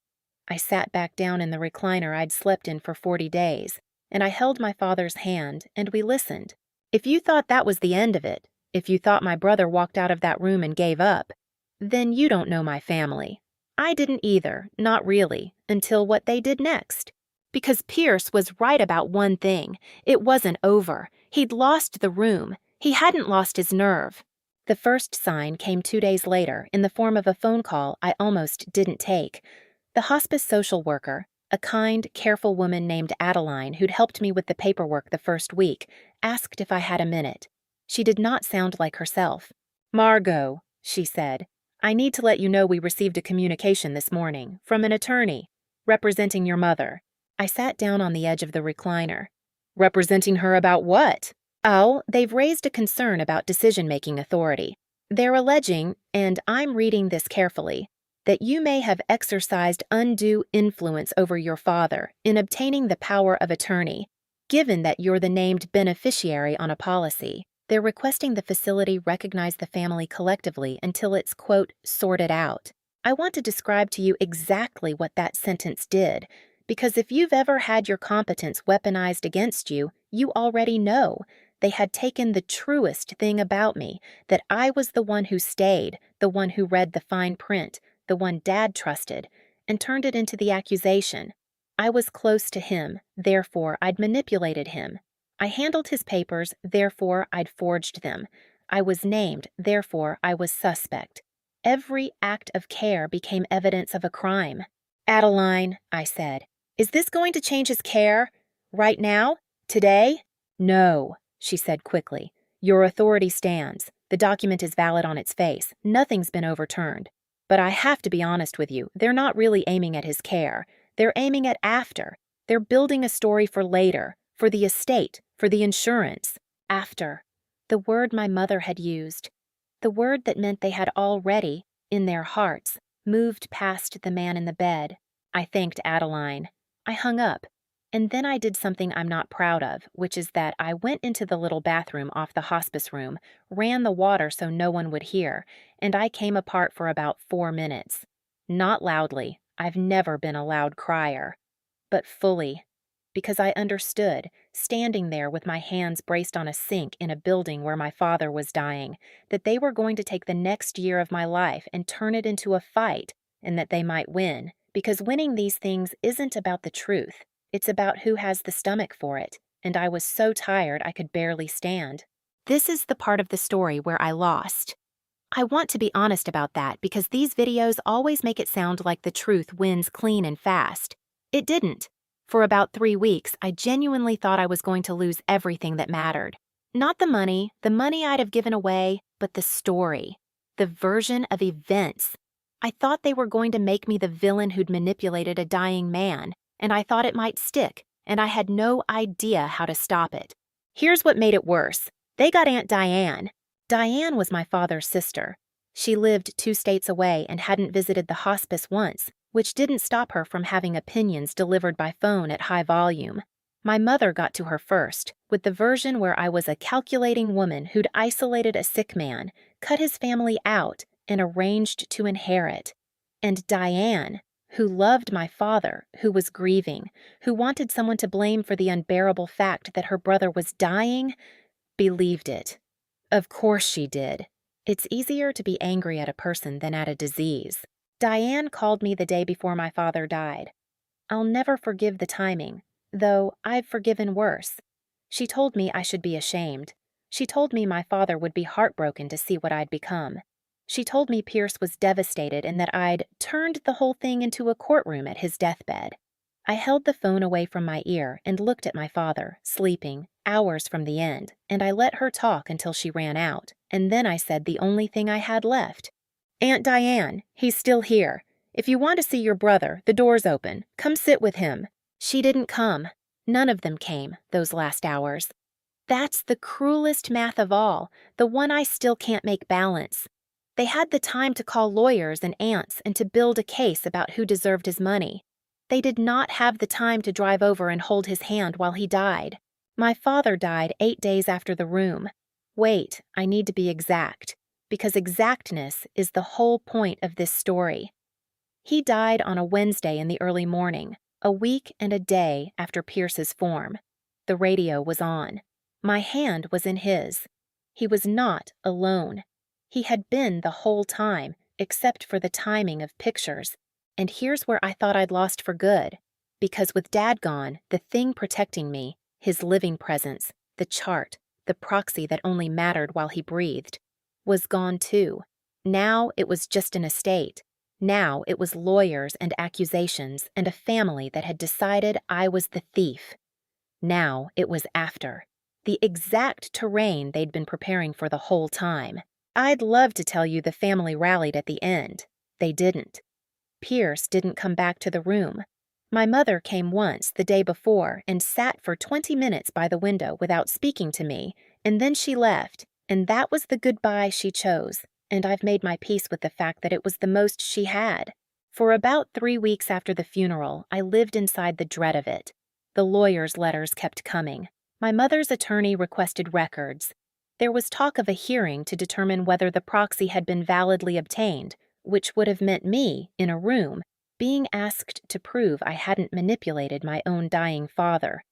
I sat back down in the recliner I'd slept in for 40 days, and I held my father's hand, and we listened. If you thought that was the end of it, if you thought my brother walked out of that room and gave up, then you don't know my family. I didn't either, not really, until what they did next. Because Pearce was right about one thing. It wasn't over. He'd lost the room. He hadn't lost his nerve. The first sign came 2 days later in the form of a phone call I almost didn't take. The hospice social worker, a kind, careful woman named Adeline who'd helped me with the paperwork the first week, asked if I had a minute. She did not sound like herself. Margaux, she said, I need to let you know we received a communication this morning from an attorney representing your mother. I sat down on the edge of the recliner. Representing her about what? Oh, they've raised a concern about decision-making authority. They're alleging, and I'm reading this carefully, that you may have exercised undue influence over your father in obtaining the power of attorney, given that you're the named beneficiary on a policy. They're requesting the facility recognize the family collectively until it's, quote, sorted out. I want to describe to you exactly what that sentence did, because if you've ever had your competence weaponized against you, you already know. They had taken the truest thing about me, that I was the one who stayed, the one who read the fine print, the one Dad trusted, and turned it into the accusation. I was close to him, therefore I'd manipulated him. I handled his papers, therefore I'd forged them. I was named, therefore I was suspect. Every act of care became evidence of a crime. Adeline, I said, is this going to change his care? Right now? Today? No, she said quickly. Your authority stands. The document is valid on its face. Nothing's been overturned. But I have to be honest with you, they're not really aiming at his care. They're aiming at after. They're building a story for later, for the estate, for the insurance. After. The word my mother had used. The word that meant they had already, in their hearts, moved past the man in the bed. I thanked Adeline. I hung up. And then I did something I'm not proud of, which is that I went into the little bathroom off the hospice room, ran the water so no one would hear, and I came apart for about 4 minutes. Not loudly. I've never been a loud crier. But fully. because I understood, standing there with my hands braced on a sink in a building where my father was dying, that they were going to take the next year of my life and turn it into a fight, and that they might win, because winning these things isn't about the truth. It's about who has the stomach for it, and I was so tired I could barely stand. This is the part of the story where I lost. I want to be honest about that because these videos always make it sound like the truth wins clean and fast. It didn't. For about 3 weeks, I genuinely thought I was going to lose everything that mattered. Not the money I'd have given away, but the story, the version of events. I thought they were going to make me the villain who'd manipulated a dying man, and I thought it might stick, and I had no idea how to stop it. Here's what made it worse. They got Aunt Diane. Diane was my father's sister. She lived 2 states away and hadn't visited the hospice once, which didn't stop her from having opinions delivered by phone at high volume. My mother got to her first, with the version where I was a calculating woman who'd isolated a sick man, cut his family out, and arranged to inherit. And Diane, who loved my father, who was grieving, who wanted someone to blame for the unbearable fact that her brother was dying, believed it. Of course she did. It's easier to be angry at a person than at a disease. Diane called me the day before my father died. I'll never forgive the timing, though I've forgiven worse. She told me I should be ashamed. She told me my father would be heartbroken to see what I'd become. She told me Pearce was devastated and that I'd turned the whole thing into a courtroom at his deathbed. I held the phone away from my ear and looked at my father, sleeping, hours from the end, and I let her talk until she ran out, and then I said the only thing I had left. Aunt Diane, he's still here. If you want to see your brother, the door's open. Come sit with him. She didn't come. None of them came, those last hours. That's the cruelest math of all, the one I still can't make balance. They had the time to call lawyers and aunts and to build a case about who deserved his money. They did not have the time to drive over and hold his hand while he died. My father died 8 days after the room. Wait, I need to be exact, because exactness is the whole point of this story. He died on a Wednesday in the early morning, a week and a day after Pearce's form. The radio was on. My hand was in his. He was not alone. He had been the whole time, except for the timing of pictures. And here's where I thought I'd lost for good. Because with Dad gone, the thing protecting me, his living presence, the chart, the proxy that only mattered while he breathed, was gone too. Now it was just an estate. Now it was lawyers and accusations and a family that had decided I was the thief. Now it was after. The exact terrain they'd been preparing for the whole time. I'd love to tell you the family rallied at the end. They didn't. Pearce didn't come back to the room. My mother came once, the day before, and sat for 20 minutes by the window without speaking to me, and then she left, and that was the goodbye she chose, and I've made my peace with the fact that it was the most she had. For about 3 weeks after the funeral, I lived inside the dread of it. The lawyers' letters kept coming. My mother's attorney requested records. There was talk of a hearing to determine whether the proxy had been validly obtained, which would have meant me, in a room, being asked to prove I hadn't manipulated my own dying father.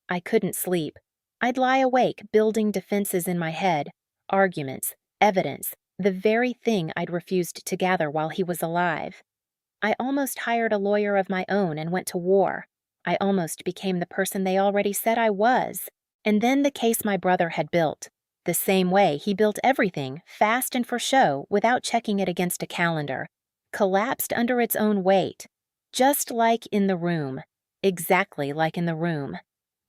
I couldn't sleep. I'd lie awake building defenses in my head, arguments, evidence, the very thing I'd refused to gather while he was alive. I almost hired a lawyer of my own and went to war. I almost became the person they already said I was. And then the case my brother had built. The same way he built everything, fast and for show, without checking it against a calendar, collapsed under its own weight. Just like in the room. Exactly like in the room.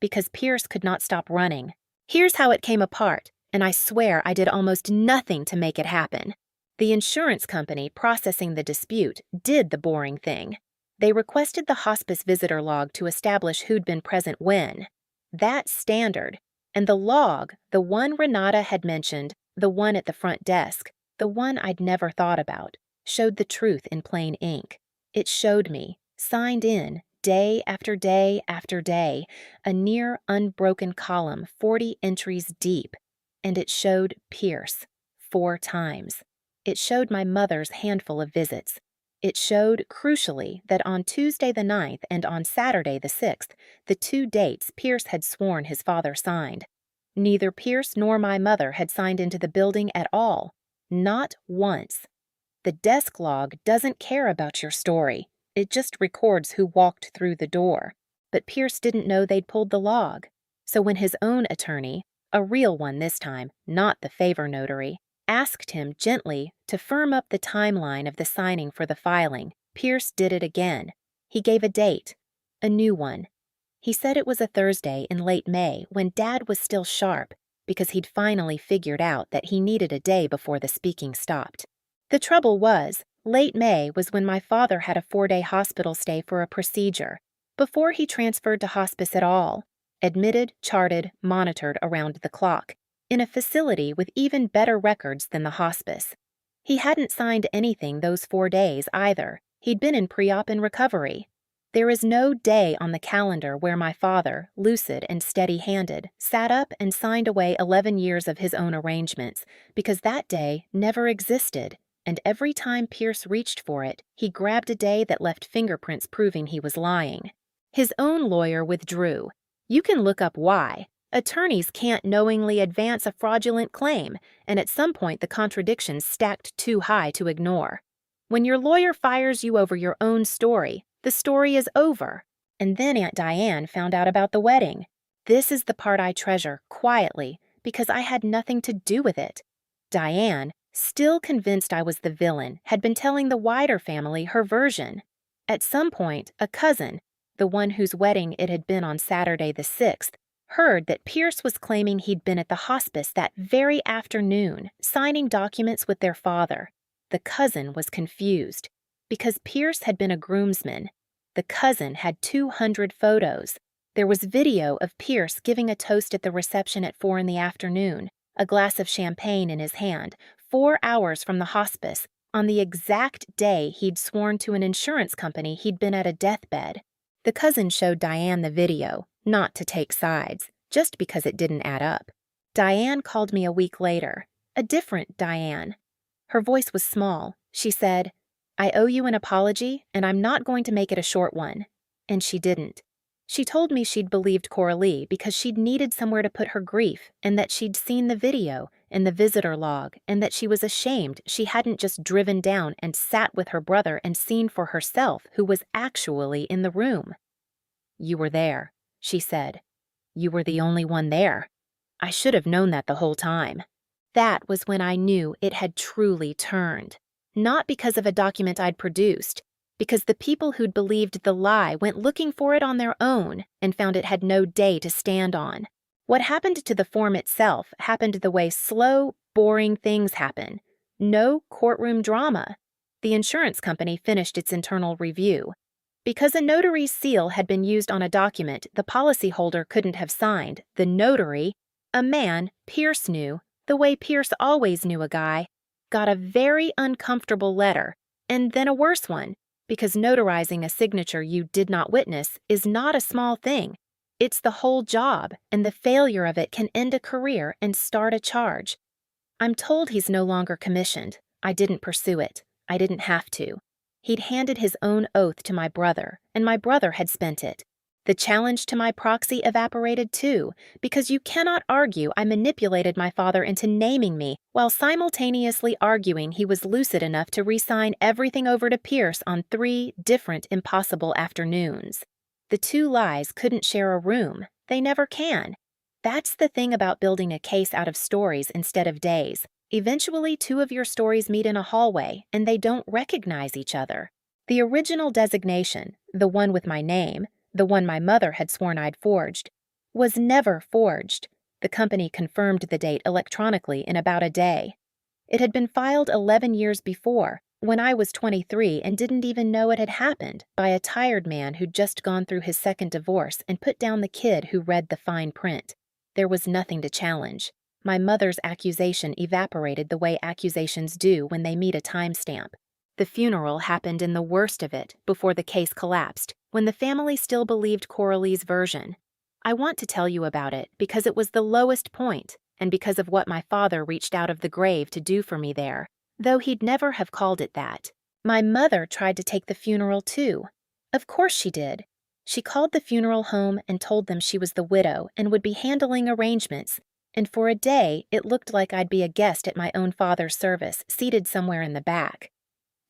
Because Pearce could not stop running. Here's how it came apart, and I swear I did almost nothing to make it happen. The insurance company processing the dispute did the boring thing. They requested the hospice visitor log to establish who'd been present when. That's standard. And the log, the one Renata had mentioned, the one at the front desk, the one I'd never thought about, showed the truth in plain ink. It showed me, signed in, day after day after day, a near unbroken column 40 entries deep, and it showed Pearce 4 times. It showed my mother's handful of visits. It showed, crucially, that on Tuesday the 9th and on Saturday the 6th, the 2 dates Pearce had sworn his father signed. Neither Pearce nor my mother had signed into the building at all. Not once. The desk log doesn't care about your story. It just records who walked through the door. But Pearce didn't know they'd pulled the log. So when his own attorney, a real one this time, not the favor notary, asked him gently to firm up the timeline of the signing for the filing, Pearce did it again. He gave a date, a new one. He said it was a Thursday in late May when Dad was still sharp because he'd finally figured out that he needed a day before the speaking stopped. The trouble was, late May was when my father had a 4-day hospital stay for a procedure, before he transferred to hospice at all, admitted, charted, monitored around the clock, in a facility with even better records than the hospice. He hadn't signed anything those 4 days either. He'd been in pre-op and recovery. There is no day on the calendar where my father, lucid and steady-handed, sat up and signed away 11 years of his own arrangements, because that day never existed, and every time Pearce reached for it, he grabbed a day that left fingerprints proving he was lying. His own lawyer withdrew. You can look up why. Attorneys can't knowingly advance a fraudulent claim, and at some point the contradictions stacked too high to ignore. When your lawyer fires you over your own story, the story is over. And then Aunt Diane found out about the wedding. This is the part I treasure, quietly, because I had nothing to do with it. Diane, still convinced I was the villain, had been telling the wider family her version. At some point, a cousin, the one whose wedding it had been on Saturday the 6th, heard that Pearce was claiming he'd been at the hospice that very afternoon, signing documents with their father. The cousin was confused. Because Pearce had been a groomsman, the cousin had 200 photos. There was video of Pearce giving a toast at the reception at 4 in the afternoon, a glass of champagne in his hand, 4 hours from the hospice, on the exact day he'd sworn to an insurance company he'd been at a deathbed. The cousin showed Diane the video, not to take sides, just because it didn't add up. Diane called me a week later, a different Diane. Her voice was small. She said, "I owe you an apology, and I'm not going to make it a short one." And she didn't. She told me she'd believed Coralie because she'd needed somewhere to put her grief, and that she'd seen the video and the visitor log, and that she was ashamed she hadn't just driven down and sat with her brother and seen for herself who was actually in the room. "You were there," she said. "You were the only one there. I should have known that the whole time." That was when I knew it had truly turned. Not because of a document I'd produced, because the people who'd believed the lie went looking for it on their own and found it had no day to stand on. What happened to the form itself happened the way slow, boring things happen. No courtroom drama. The insurance company finished its internal review. Because a notary's seal had been used on a document the policyholder couldn't have signed, the notary, a man Pearce knew, the way Pearce always knew a guy, got a very uncomfortable letter, and then a worse one, because notarizing a signature you did not witness is not a small thing. It's the whole job, and the failure of it can end a career and start a charge. I'm told he's no longer commissioned. I didn't pursue it. I didn't have to. He'd handed his own oath to my brother, and my brother had spent it. The challenge to my proxy evaporated too, because you cannot argue I manipulated my father into naming me while simultaneously arguing he was lucid enough to re-sign everything over to Pearce on 3 different impossible afternoons. The 2 lies couldn't share a room. They never can. That's the thing about building a case out of stories instead of days. Eventually, 2 of your stories meet in a hallway, and they don't recognize each other. The original designation, the one with my name, the one my mother had sworn I'd forged, was never forged. The company confirmed the date electronically in about a day. It had been filed 11 years before, when I was 23 and didn't even know it had happened, by a tired man who'd just gone through his second divorce and put down the kid who read the fine print. There was nothing to challenge. My mother's accusation evaporated the way accusations do when they meet a timestamp. The funeral happened in the worst of it before the case collapsed, when the family still believed Coralie's version. I want to tell you about it because it was the lowest point, and because of what my father reached out of the grave to do for me there, though he'd never have called it that. My mother tried to take the funeral too. Of course she did. She called the funeral home and told them she was the widow and would be handling arrangements, and for a day it looked like I'd be a guest at my own father's service, seated somewhere in the back.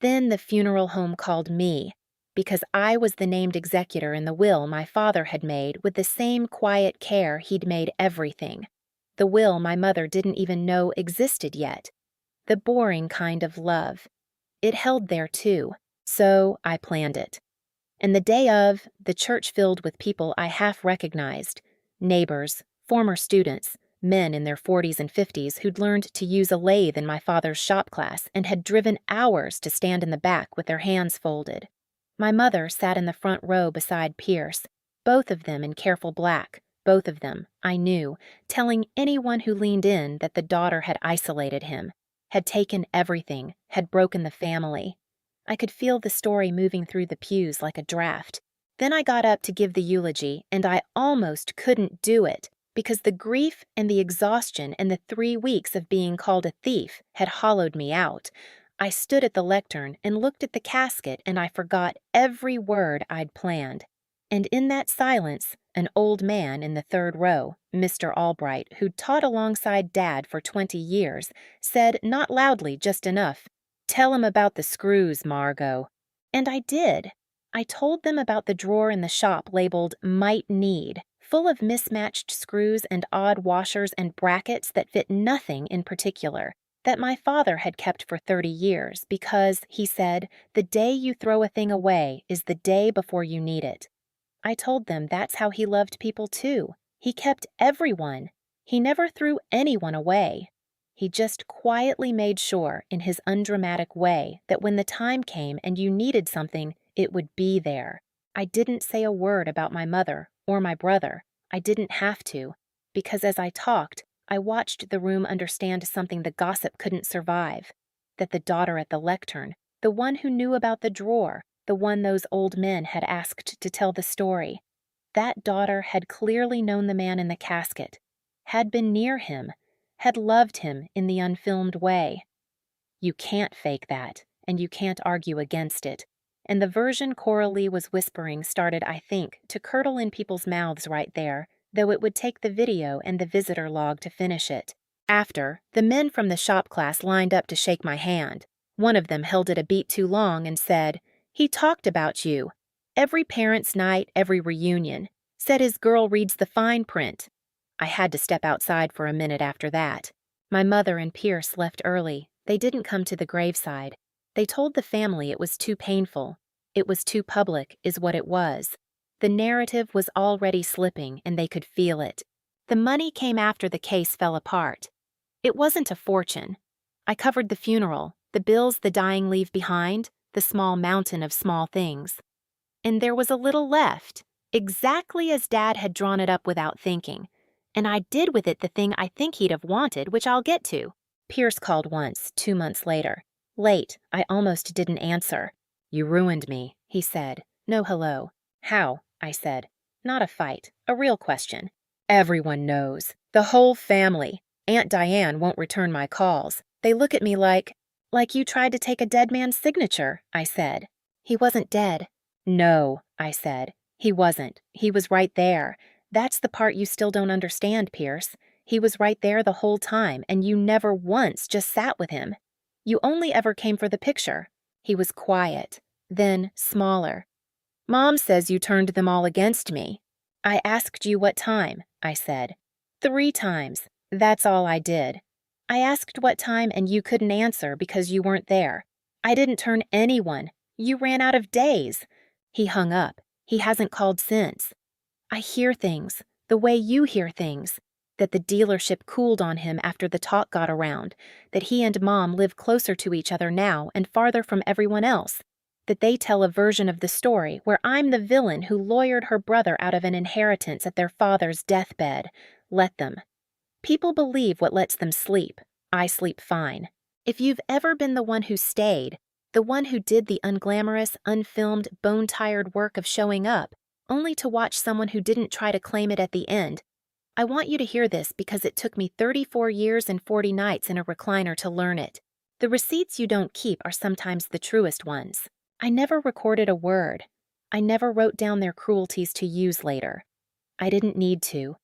Then the funeral home called me, because I was the named executor in the will my father had made with the same quiet care he'd made everything. The will my mother didn't even know existed yet. The boring kind of love. It held there too, so I planned it. And the day of, the church filled with people I half recognized, neighbors, former students, men in their 40s and 50s who'd learned to use a lathe in my father's shop class and had driven hours to stand in the back with their hands folded. My mother sat in the front row beside Pearce, both of them in careful black, both of them, I knew, telling anyone who leaned in that the daughter had isolated him, had taken everything, had broken the family. I could feel the story moving through the pews like a draft. Then I got up to give the eulogy, and I almost couldn't do it because the grief and the exhaustion and the 3 weeks of being called a thief had hollowed me out. I stood at the lectern and looked at the casket, and I forgot every word I'd planned. And in that silence, an old man in the third row, Mr. Albright, who'd taught alongside Dad for 20 years, said not loudly, just enough, "Tell 'em about the screws, Margaux." And I did. I told them about the drawer in the shop labeled "Might Need," full of mismatched screws and odd washers and brackets that fit nothing in particular, that my father had kept for 30 years because, he said, the day you throw a thing away is the day before you need it. I told them that's how he loved people too. He kept everyone. He never threw anyone away. He just quietly made sure, in his undramatic way, that when the time came and you needed something, it would be there. I didn't say a word about my mother or my brother. I didn't have to, because as I talked, I watched the room understand something the gossip couldn't survive, that the daughter at the lectern, the one who knew about the drawer, the one those old men had asked to tell the story, that daughter had clearly known the man in the casket, had been near him, had loved him in the unfilmed way. You can't fake that, and you can't argue against it. And the version Coralie was whispering started, I think, to curdle in people's mouths right there, though it would take the video and the visitor log to finish it. After, the men from the shop class lined up to shake my hand. One of them held it a beat too long and said, "He talked about you. Every parents' night, every reunion. Said his girl reads the fine print." I had to step outside for a minute after that. My mother and Pearce left early. They didn't come to the graveside. They told the family it was too painful. It was too public, is what it was. The narrative was already slipping, and they could feel it. The money came after the case fell apart. It wasn't a fortune. I covered the funeral, the bills the dying leave behind, the small mountain of small things. And there was a little left, exactly as Dad had drawn it up without thinking. And I did with it the thing I think he'd have wanted, which I'll get to. Pearce called once, 2 months later. Late, I almost didn't answer. "You ruined me," he said. No hello. "How?" I said. Not a fight, a real question. "Everyone knows. The whole family. Aunt Diane won't return my calls. They look at me like you tried to take a dead man's signature," I said. "He wasn't dead." "No," I said. "He wasn't. He was right there. That's the part you still don't understand, Pearce. He was right there the whole time, and you never once just sat with him. You only ever came for the picture. He was quiet, then smaller. Mom says you turned them all against me." "I asked you what time," I said. 3 times. That's all I did. I asked what time and you couldn't answer because you weren't there. I didn't turn anyone. You ran out of days. He hung up. He hasn't called since. I hear things, the way you hear things, that the dealership cooled on him after the talk got around, that he and Mom live closer to each other now and farther from everyone else, that they tell a version of the story where I'm the villain who lawyered her brother out of an inheritance at their father's deathbed. Let them. People believe what lets them sleep. I sleep fine. If you've ever been the one who stayed, the one who did the unglamorous, unfilmed, bone-tired work of showing up, only to watch someone who didn't try to claim it at the end, I want you to hear this because it took me 34 years and 40 nights in a recliner to learn it. The receipts you don't keep are sometimes the truest ones. I never recorded a word. I never wrote down their cruelties to use later. I didn't need to,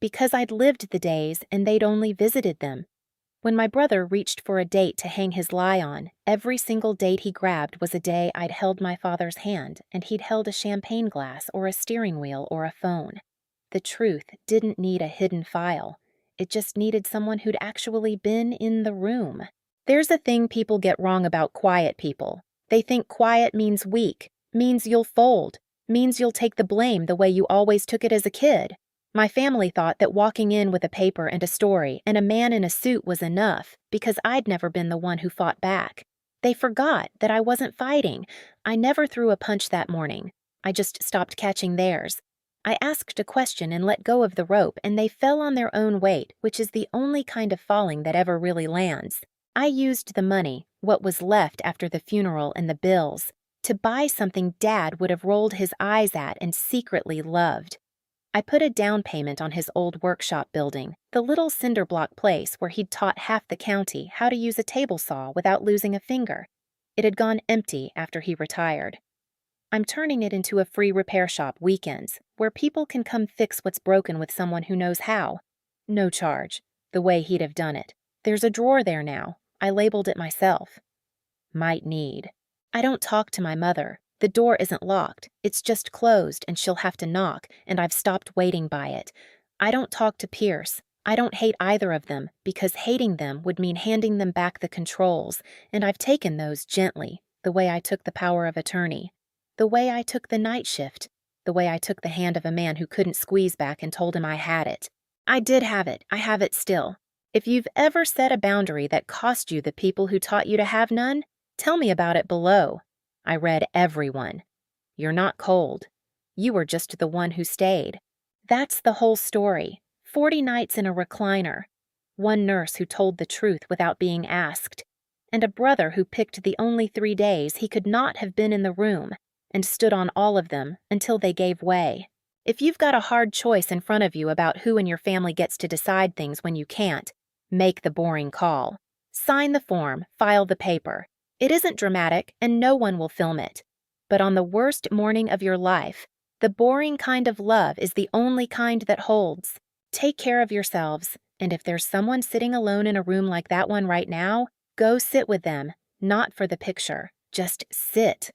because I'd lived the days and they'd only visited them. When my brother reached for a date to hang his lie on, every single date he grabbed was a day I'd held my father's hand and he'd held a champagne glass or a steering wheel or a phone. The truth didn't need a hidden file. It just needed someone who'd actually been in the room. There's a thing people get wrong about quiet people. They think quiet means weak, means you'll fold, means you'll take the blame the way you always took it as a kid. My family thought that walking in with a paper and a story and a man in a suit was enough because I'd never been the one who fought back. They forgot that I wasn't fighting. I never threw a punch that morning. I just stopped catching theirs. I asked a question and let go of the rope, and they fell on their own weight, which is the only kind of falling that ever really lands. I used the money, what was left after the funeral and the bills, to buy something Dad would have rolled his eyes at and secretly loved. I put a down payment on his old workshop building, the little cinder block place where he'd taught half the county how to use a table saw without losing a finger. It had gone empty after he retired. I'm turning it into a free repair shop weekends, where people can come fix what's broken with someone who knows how. No charge, the way he'd have done it. There's a drawer there now. I labeled it myself. Might need. I don't talk to my mother. The door isn't locked. It's just closed and she'll have to knock, and I've stopped waiting by it. I don't talk to Pearce. I don't hate either of them because hating them would mean handing them back the controls, and I've taken those gently, the way I took the power of attorney, the way I took the night shift, the way I took the hand of a man who couldn't squeeze back and told him I had it. I did have it. I have it still. If you've ever set a boundary that cost you the people who taught you to have none, tell me about it below. I read everyone. You're not cold. You were just the one who stayed. That's the whole story. 40 nights in a recliner. One nurse who told the truth without being asked. And a brother who picked the only 3 days he could not have been in the room and stood on all of them until they gave way. If you've got a hard choice in front of you about who in your family gets to decide things when you can't, make the boring call. Sign the form, file the paper. It isn't dramatic, and no one will film it. But on the worst morning of your life, the boring kind of love is the only kind that holds. Take care of yourselves, and if there's someone sitting alone in a room like that one right now, go sit with them, not for the picture. Just sit.